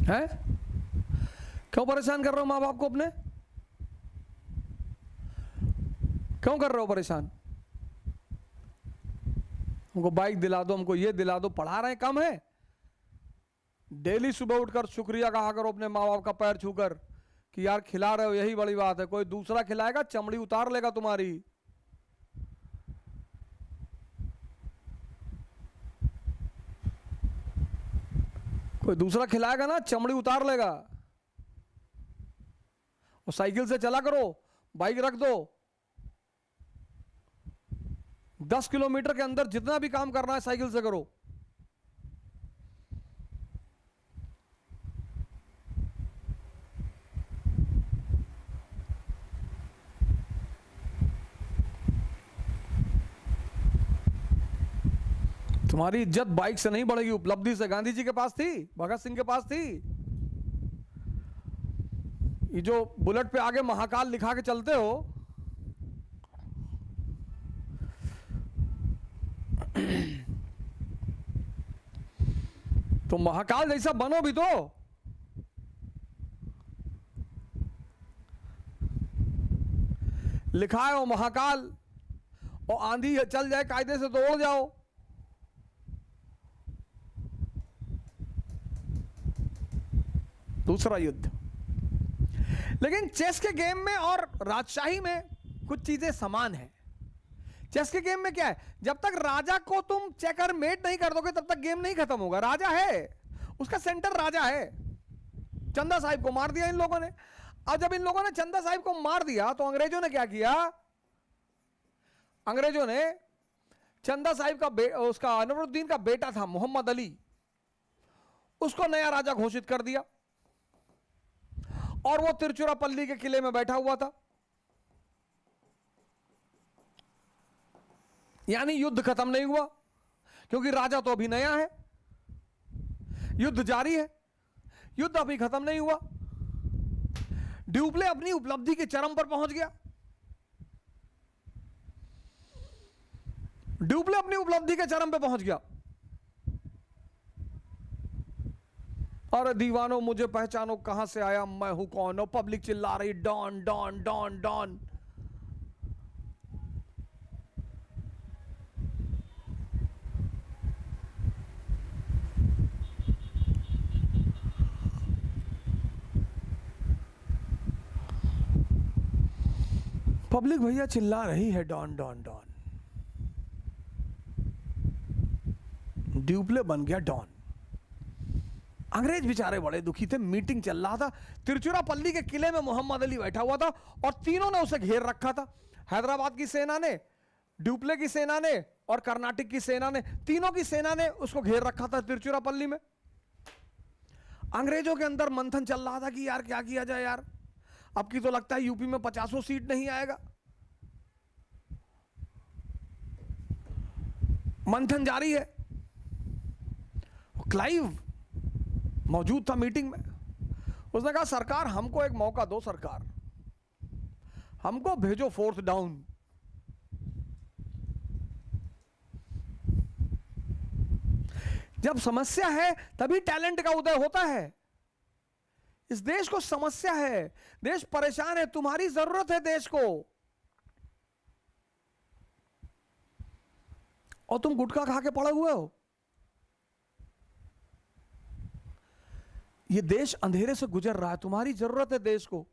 है क्यों परेशान कर रहे हो माँ बाप को अपने? क्यों कर रहे हो परेशान? हमको बाइक दिला दो, हमको ये दिला दो। पढ़ा रहे हैं कम है? डेली सुबह उठकर शुक्रिया कहा करो अपने माँ बाप का पैर छूकर कि यार खिला रहे हो, यही बड़ी बात है। कोई दूसरा खिलाएगा चमड़ी उतार लेगा तुम्हारी। कोई दूसरा खिलाएगा ना चमड़ी उतार लेगा। और साइकिल से चला करो, बाइक रख दो। 10 किलोमीटर के अंदर जितना भी काम करना है साइकिल से करो। तुम्हारी इज्जत बाइक से नहीं बढ़ेगी, उपलब्धि से। गांधी जी के पास थी, भगत सिंह के पास थी। ये जो बुलेट पे आगे महाकाल लिखा के चलते हो, तो महाकाल जैसा बनो भी तो। लिखा है वो महाकाल, और आंधी चल जाए कायदे से तो उड़ जाओ। दूसरा युद्ध। लेकिन चेस के गेम में और राजशाही में कुछ चीजें समान है। चेस के गेम में क्या है, जब तक राजा को तुम चेकरमेट नहीं कर दोगे तब तक गेम नहीं खत्म होगा। राजा है, उसका सेंटर राजा है। चंदा साहिब को मार दिया इन लोगों ने। अब जब इन लोगों ने चंदा साहिब को मार दिया तो अंग्रेजों ने क्या किया? अंग्रेजों ने चंदा साहिब का उसका अनवरुद्दीन का बेटा था मोहम्मद अली, उसको नया राजा घोषित कर दिया। और वो तिरुचिरापल्ली के किले में बैठा हुआ था। यानी युद्ध खत्म नहीं हुआ, क्योंकि राजा तो अभी नया है। युद्ध जारी है, युद्ध अभी खत्म नहीं हुआ। ड्यूप्ले अपनी उपलब्धि के चरम पर पहुंच गया। ड्यूप्ले अपनी उपलब्धि के चरम पे पहुंच गया। अरे दीवानो मुझे पहचानो, कहां से आया, मैं हूं कौन। और पब्लिक चिल्ला रही डॉन डॉन डॉन डॉन। पब्लिक भैया चिल्ला रही है डॉन डॉन डॉन। ड्यूप्ले बन गया डॉन। अंग्रेज बेचारे बड़े दुखी थे। मीटिंग चल रहा था, तिरुचिरापल्ली के किले में मोहम्मद अली बैठा हुआ था और तीनों ने उसे घेर रखा था। हैदराबाद की सेना ने, ड्यूप्ले की सेना ने और कर्नाटक की सेना ने, तीनों की सेना ने उसको घेर रखा था तिरुचिरापल्ली में। अंग्रेजों के अंदर मंथन चल रहा था कि यार क्या किया जाए यार, अब की तो लगता है यूपी में 50 सीट नहीं आएगा। मंथन जारी है। क्लाइव मौजूद था मीटिंग में। उसने कहा सरकार हमको एक मौका दो, सरकार हमको भेजो फोर्थ डाउन। जब समस्या है तभी टैलेंट का उदय होता है। इस देश को समस्या है, देश परेशान है, तुम्हारी जरूरत है देश को, और तुम गुटखा खा के पड़े हुए हो। ये देश अंधेरे से गुजर रहा है, तुम्हारी जरूरत है देश को।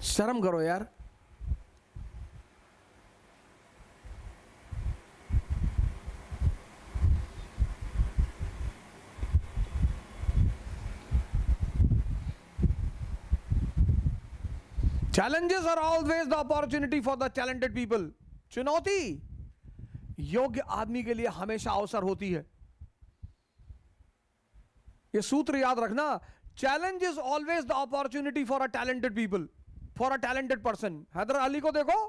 शर्म करो यार। Challenges are always the opportunity for the talented people. चुनौती योग्य आदमी के लिए हमेशा अवसर होती है। ये सूत्र याद रखना। Challenge is always the opportunity for a talented people, for a talented person. Hyder Ali को देखो,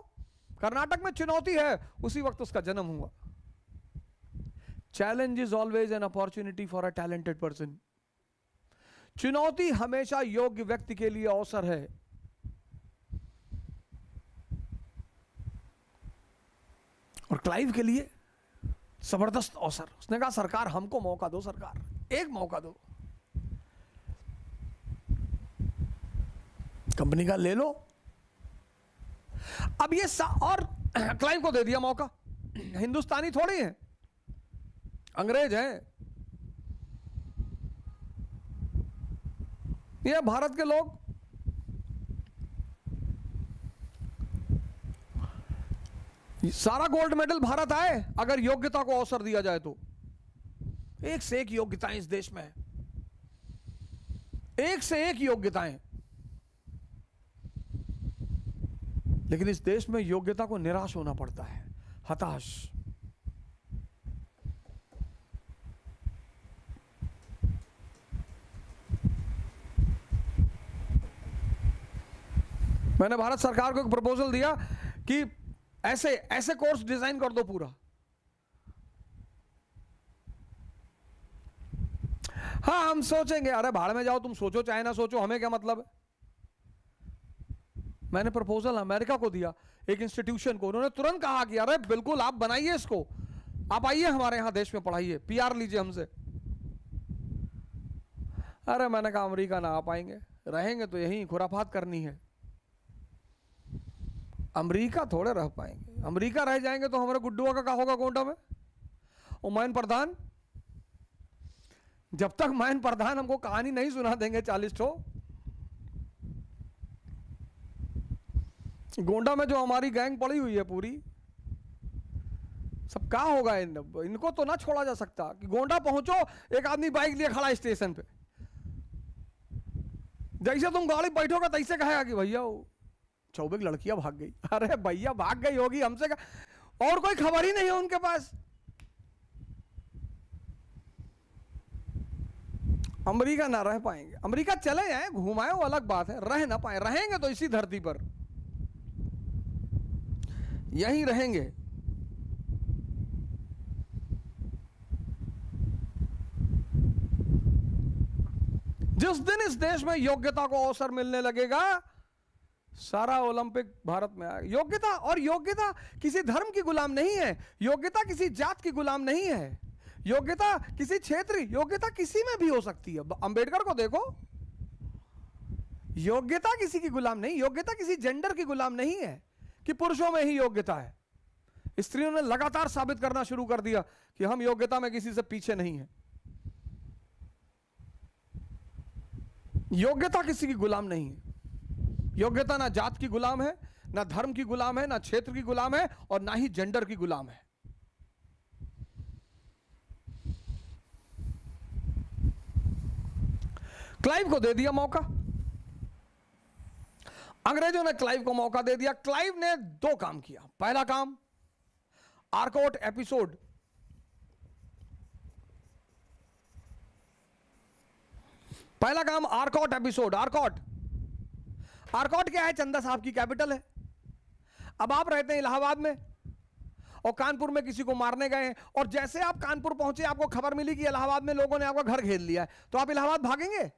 कर्नाटक में चुनौती है, उसी वक्त उसका जन्म हुआ। Challenge is always an opportunity for a talented person. चुनौती हमेशा योग्य व्यक्ति के लिए अवसर है। और क्लाइव के लिए जबरदस्त अवसर। उसने कहा सरकार हमको मौका दो, सरकार एक मौका दो, कंपनी का ले लो। अब ये और क्लाइव को दे दिया मौका। हिंदुस्तानी थोड़ी है, अंग्रेज है। ये भारत के लोग सारा गोल्ड मेडल भारत आए अगर योग्यता को अवसर दिया जाए तो। एक से एक योग्यताएं इस देश में है, एक से एक योग्यताएं। लेकिन इस देश में योग्यता को निराश होना पड़ता है, हताश। मैंने भारत सरकार को एक प्रपोजल दिया कि ऐसे ऐसे कोर्स डिजाइन कर दो पूरा। हाँ हम सोचेंगे। अरे भाड़ में जाओ, तुम सोचो चाहे ना सोचो, हमें क्या मतलब है। मैंने प्रपोजल अमेरिका को दिया, एक इंस्टीट्यूशन को। उन्होंने तुरंत कहा कि अरे बिल्कुल आप बनाइए इसको, आप आइए हमारे यहां देश में पढ़ाइए, पीआर लीजिए हमसे। अरे मैंने कहा अमेरिका ना आ पाएंगे, रहेंगे तो यहीं खुराफात करनी है। अमेरिका थोड़े रह पाएंगे, अमेरिका रह जाएंगे तो हमारे गुड्डुआ का क्या होगा गोंडा में। और मैन प्रधान, जब तक मैन प्रधान हमको कहानी नहीं सुना देंगे 40 ठो, गोंडा में जो हमारी गैंग पड़ी हुई है पूरी, सब क्या होगा। इनको तो ना छोड़ा जा सकता कि गोंडा पहुंचो, एक आदमी बाइक लिए खड़ा स्टेशन पे, जैसे तुम गाड़ी बैठोगे तैसे कहेगा कि भैया 24 लड़कियां भाग गई। अरे भैया भाग गई होगी, हमसे का और कोई खबर ही नहीं है उनके पास। अमेरिका ना रह पाएंगे। अमेरिका चले जाए घुमाए वो अलग बात है, रह ना पाए। रहेंगे तो इसी धरती पर, यहीं रहेंगे। जिस दिन इस देश में योग्यता को अवसर मिलने लगेगा, सारा ओलंपिक भारत में आएगा। योग्यता, और योग्यता किसी धर्म की गुलाम नहीं है, योग्यता किसी जात की गुलाम नहीं है, योग्यता किसी क्षेत्र, योग्यता किसी में भी हो सकती है। अंबेडकर को देखो, योग्यता किसी की गुलाम नहीं, योग्यता किसी जेंडर की गुलाम नहीं है कि पुरुषों में ही योग्यता है। स्त्रियों ने लगातार साबित करना शुरू कर दिया कि हम योग्यता में किसी से पीछे नहीं है। योग्यता किसी की गुलाम नहीं है। योग्यता ना जात की गुलाम है, ना धर्म की गुलाम है, ना क्षेत्र की गुलाम है, और ना ही जेंडर की गुलाम है। क्लाइव को दे दिया मौका, अंग्रेजों ने क्लाइव को मौका दे दिया। क्लाइव ने दो काम किया। पहला काम, आर्कॉट एपिसोड। पहला काम आर्कॉट एपिसोड। आर्कॉट, आर्कॉट क्या है? चंदा साहब की कैपिटल है। अब आप रहते हैं इलाहाबाद में और कानपुर में किसी को मारने गए हैं, और जैसे आप कानपुर पहुंचे आपको खबर मिली कि इलाहाबाद में लोगों ने आपका घर घेर लिया है, तो आप इलाहाबाद भागेंगे?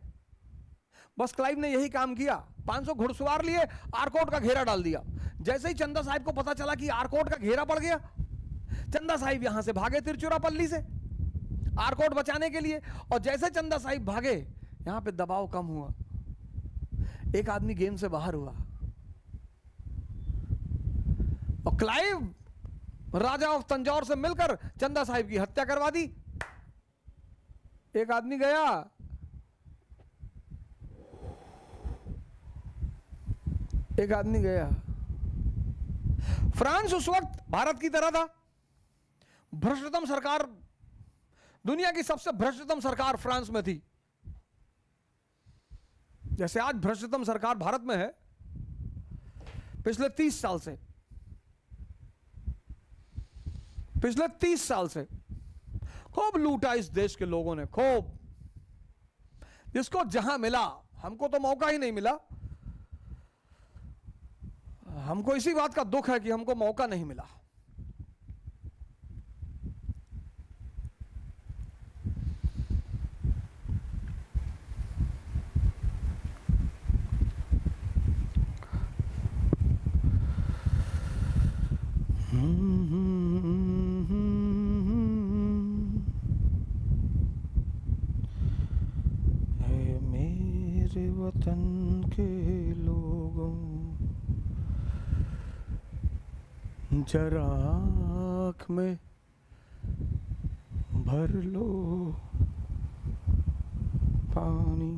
बस क्लाइव ने यही काम किया। 500 घुड़सवार लिए, आर्कॉट का घेरा डाल दिया। जैसे ही चंदा साहिब को पता चला कि आर्कॉट का घेरा पड़ गया, चंदा साहिब यहां से भागे तिरचुरापल्ली से आर्कॉट बचाने के लिए। और जैसे चंदा साहिब भागे, यहां पे दबाव कम हुआ, एक आदमी गेम से बाहर हुआ, और क्लाइव राजा ऑफ तंजौर से मिलकर चंदा साहिब की हत्या करवा दी। एक आदमी गया, एक आदमी गया। फ्रांस उस वक्त भारत की तरह था, भ्रष्टतम सरकार, दुनिया की सबसे भ्रष्टतम सरकार फ्रांस में थी। जैसे आज भ्रष्टतम सरकार भारत में है, पिछले 30 साल से, पिछले 30 साल से खूब लूटा इस देश के लोगों ने, खूब। जिसको जहां मिला, हमको तो मौका ही नहीं मिला। हमको इसी बात का दुख है कि हमको मौका नहीं मिला। मेरे वतन के लोगों, जरा आँख में भर लो पानी,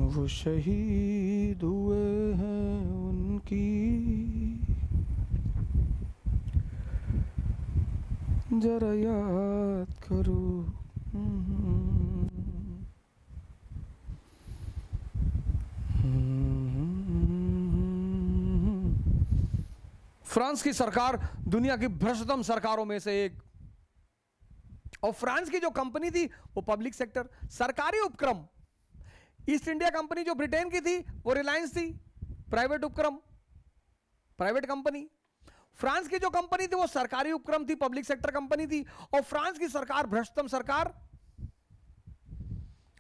वो शहीद हुए हैं उनकी, जरा याद करो। फ्रांस की सरकार दुनिया की भ्रष्टतम सरकारों में से एक, और फ्रांस की जो कंपनी थी वो पब्लिक सेक्टर, सरकारी उपक्रम। ईस्ट इंडिया कंपनी जो ब्रिटेन की थी वो रिलायंस थी, प्राइवेट उपक्रम, प्राइवेट कंपनी। फ्रांस की जो कंपनी थी वो सरकारी उपक्रम थी, पब्लिक सेक्टर कंपनी थी। और फ्रांस की सरकार भ्रष्टतम सरकार,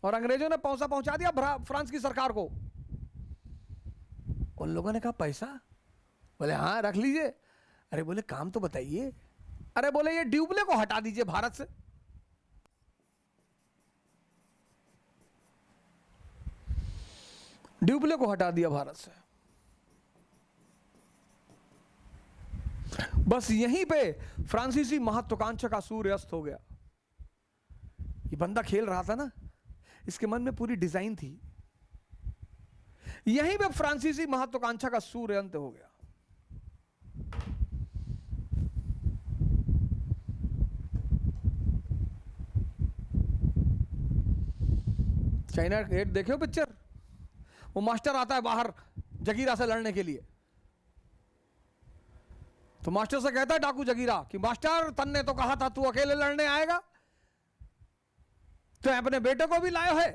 और अंग्रेजों ने पैसा पहुंचा दिया फ्रांस की सरकार को। उन लोगों ने कहा पैसा, बोले हाँ रख लीजिए। अरे बोले काम तो बताइए। अरे बोले ये ड्यूबले को हटा दीजिए भारत से। ड्यूबले को हटा दिया भारत से। बस यहीं पे फ्रांसीसी महत्वाकांक्षा का सूर्य अस्त हो गया। ये बंदा खेल रहा था ना, इसके मन में पूरी डिजाइन थी। यहीं पे फ्रांसीसी महत्वाकांक्षा का सूर्य अंत हो गया। चाइना गेट देखे हो पिक्चर? वो मास्टर आता है बाहर जगीरा से लड़ने के लिए, तो मास्टर से कहता है डाकू जगीरा कि मास्टर तन्ने तो कहा था तू अकेले लड़ने आएगा, तो अपने बेटे को भी लाया है।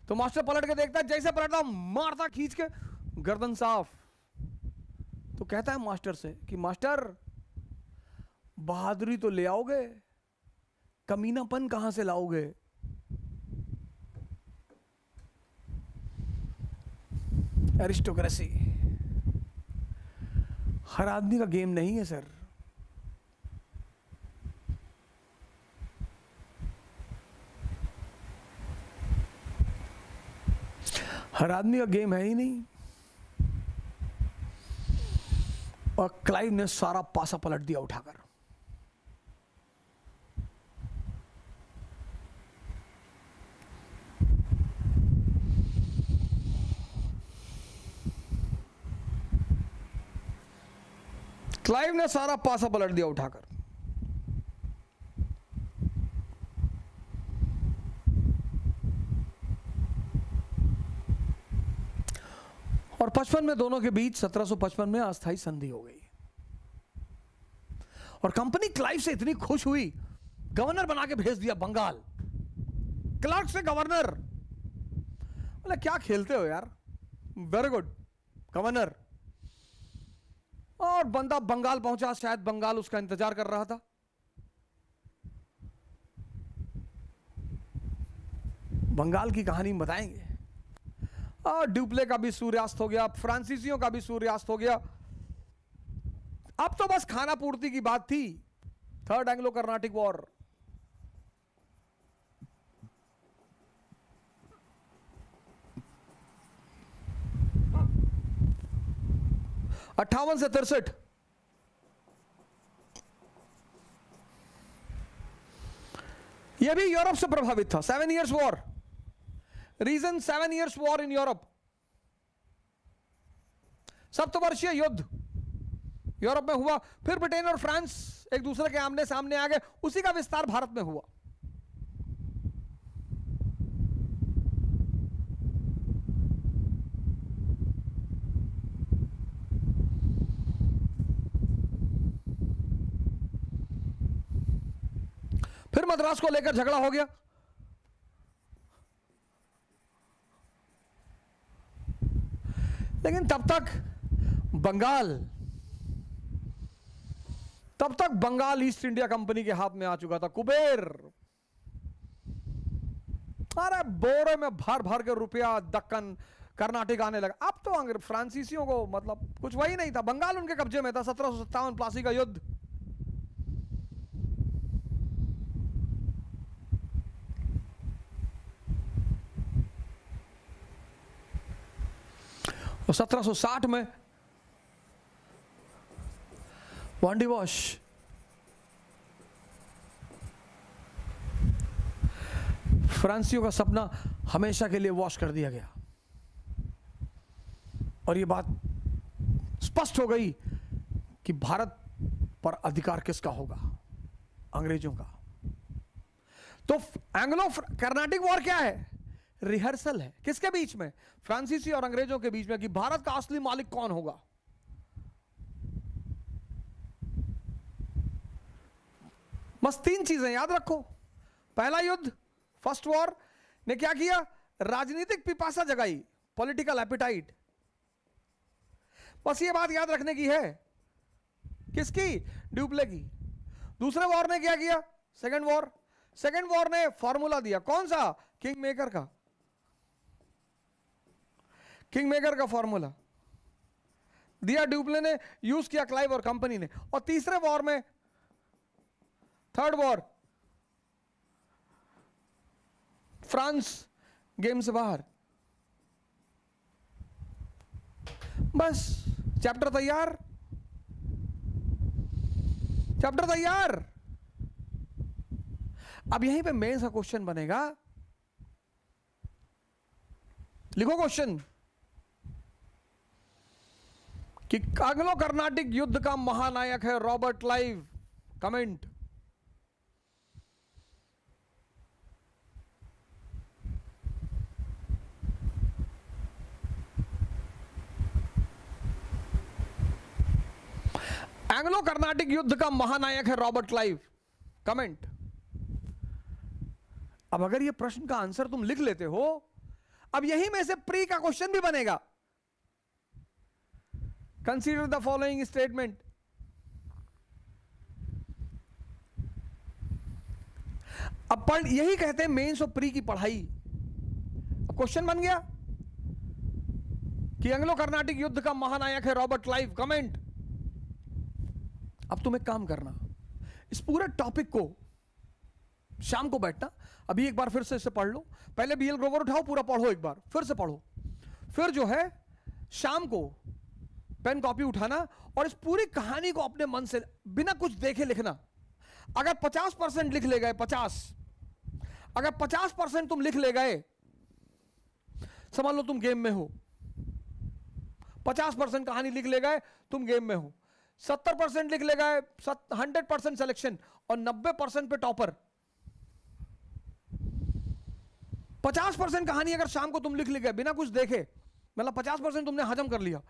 तो मास्टर पलट के देखता है, जैसे पलटता मारता खींच के गर्दन साफ। तो कहता है मास्टर से कि मास्टर बहादुरी तो ले आओगे, कमीनापन कहां से लाओगे? एरिस्टोक्रेसी हर आदमी का गेम नहीं है सर। हर आदमी का गेम है ही नहीं। और क्लाइव ने सारा पासा पलट दिया उठाकर। क्लाइव ने सारा पासा पलट दिया उठाकर। और 55 में दोनों के बीच 1755 में अस्थायी संधि हो गई। और कंपनी क्लाइव से इतनी खुश हुई, गवर्नर बना के भेज दिया बंगाल। क्लर्क से गवर्नर। बोले क्या खेलते हो यार, वेरी गुड गवर्नर। और बंदा बंगाल पहुंचा, शायद बंगाल उसका इंतजार कर रहा था। बंगाल की कहानी बताएंगे। और ड्यूप्ले का भी सूर्यास्त हो गया, फ्रांसीसियों का भी सूर्यास्त हो गया। अब तो बस खाना पूर्ति की बात थी। Third Anglo Carnatic war. अट्ठावन से 63 यह भी यूरोप से प्रभावित था। 7 years war. Reason 7 years war in Europe. सप्तवर्षीय युद्ध यूरोप में हुआ। फिर ब्रिटेन और फ्रांस एक दूसरे के आमने सामने आ गए। उसी का विस्तार भारत में हुआ। फिर मद्रास को लेकर झगड़ा हो गया। लेकिन तब तक बंगाल ईस्ट इंडिया कंपनी के हाथ में आ चुका था। कुबेर, अरे बोरे में भर भर के रुपया दक्कन कर्नाटक आने लगा। अब तो फ्रांसीसियों को मतलब कुछ वही नहीं था। बंगाल उनके कब्जे में था। 1757 प्लासी का युद्ध। और 1760 में वांडी वॉश। फ्रांसीसियों का सपना हमेशा के लिए वॉश कर दिया गया। और यह बात स्पष्ट हो गई कि भारत पर अधिकार किसका होगा? अंग्रेजों का। तो एंग्लो कर्नाटिक वॉर क्या है? रिहर्सल है। किसके बीच में? फ्रांसीसी और अंग्रेजों के बीच में, कि भारत का असली मालिक कौन होगा। बस 3 चीजें याद रखो। पहला युद्ध, फर्स्ट वॉर ने क्या किया? राजनीतिक पिपासा जगाई, पॉलिटिकल एपिटाइट। बस ये बात याद रखने की है। किसकी? ड्यूप्ले की। दूसरे वॉर ने क्या किया? सेकेंड वॉर ने फॉर्मूला दिया। कौन सा? किंग मेकर का फॉर्मूला दिया ड्यूप्ले ने, यूज किया क्लाइव और कंपनी ने। और तीसरे वॉर में, थर्ड वॉर, फ्रांस गेम से बाहर। बस चैप्टर तैयार। अब यहीं पे मेंस का क्वेश्चन बनेगा। लिखो क्वेश्चन कि एंग्लो कर्नाटिक युद्ध का महानायक है Robert Clive. Comment. Anglo Carnatic युद्ध का महानायक है रॉबर्ट क्लाइव। कमेंट। अब अगर ये प्रश्न का आंसर तुम लिख लेते हो, अब यही में से प्री का क्वेश्चन भी बनेगा। Consider the following statement. अब पढ़, यही कहते हैं मेंस और प्री की पढ़ाई। अब क्वेश्चन बन गया कि एंग्लो कर्नाटिक युद्ध का महानायक है रॉबर्ट क्लाइव, कमेंट। अब तुम एक काम करना, इस पूरे टॉपिक को शाम को बैठना, अभी एक बार फिर से इसे पढ़ लो, पहले बीएल ग्रोवर उठाओ, पूरा पढ़ो, एक बार फिर से पढ़ो, फिर जो है शाम को पेन कॉपी उठाना और इस पूरी कहानी को अपने मन से बिना कुछ देखे लिखना। अगर 50% लिख ले गए, 50, अगर 50% तुम लिख ले गए, समझ लो तुम गेम में हो। 50% कहानी लिख ले गए, तुम गेम में हो। 70% लिख ले गए, 100% सिलेक्शन, और 90% पे टॉपर। 50% कहानी अगर शाम को तुम लिख ले गए बिना कुछ देखे, मतलब 50% तुमने हजम कर लिया,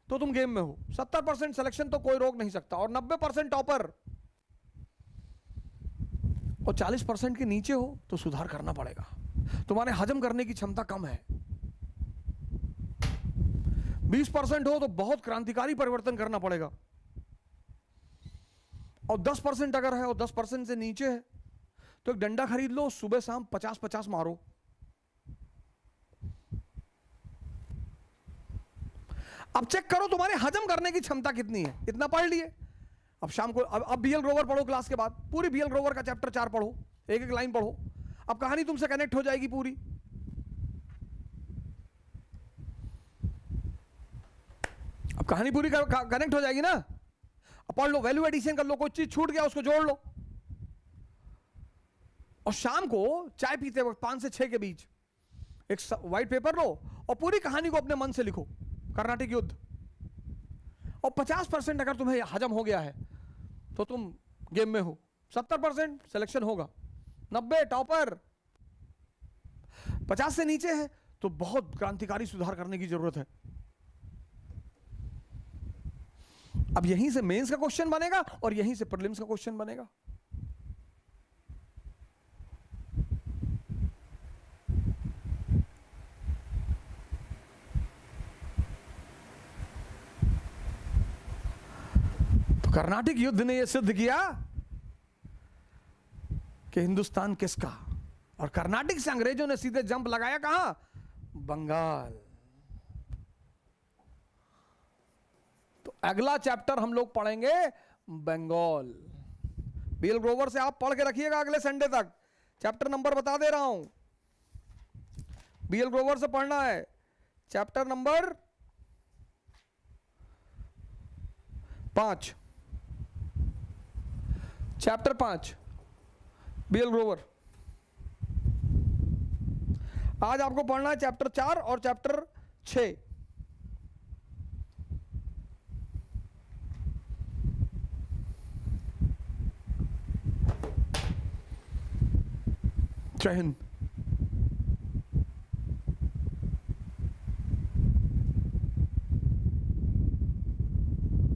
तो तुम गेम में हो। 70% सिलेक्शन तो कोई रोक नहीं सकता, और 90% टॉपर, और 40% के नीचे हो तो सुधार करना पड़ेगा। तुम्हारे हजम करने की क्षमता कम है। 20% हो तो बहुत क्रांतिकारी परिवर्तन करना पड़ेगा, और 10% अगर है और 10% से नीचे है तो एक डंडा खरीद लो, सुबह शाम 50-50 मारो। अब चेक करो तुम्हारे हजम करने की क्षमता कितनी है। इतना पढ़ लिए, अब शाम को अब बीएल ग्रोवर पढ़ो, क्लास के बाद पूरी बीएल ग्रोवर का चैप्टर 4 पढ़ो, एक एक लाइन पढ़ो। अब कहानी तुमसे कनेक्ट हो जाएगी पूरी। अब कहानी पूरी कनेक्ट हो जाएगी ना। अब पढ़ लो, वैल्यू एडिशन कर लो, कोई चीज छूट गया उसको जोड़ लो, और शाम को चाय पीते वक्त 5 से 6 के बीच एक व्हाइट पेपर लो और पूरी कहानी को अपने मन से लिखो, कर्नाटिक युद्ध। और 50% अगर तुम्हें हजम हो गया है तो तुम गेम में हो। 70% सिलेक्शन होगा, 90 टॉपर, 50 से नीचे है तो बहुत क्रांतिकारी सुधार करने की जरूरत है। अब यहीं से मेंस का क्वेश्चन बनेगा और यहीं से प्रीलिम्स का क्वेश्चन बनेगा। तो कर्नाटिक युद्ध ने यह सिद्ध किया कि हिंदुस्तान किसका, और कर्नाटिक से अंग्रेजों ने सीधे जंप लगाया कहां, बंगाल। तो अगला चैप्टर हम लोग पढ़ेंगे बंगाल। बीएल ग्रोवर से आप पढ़ के रखिएगा अगले संडे तक। चैप्टर नंबर बता दे रहा हूं, बीएल ग्रोवर से पढ़ना है chapter number 5, chapter 5 BL Grover. आज आपको पढ़ना है चैप्टर 4 और चैप्टर 6। जय हिंद।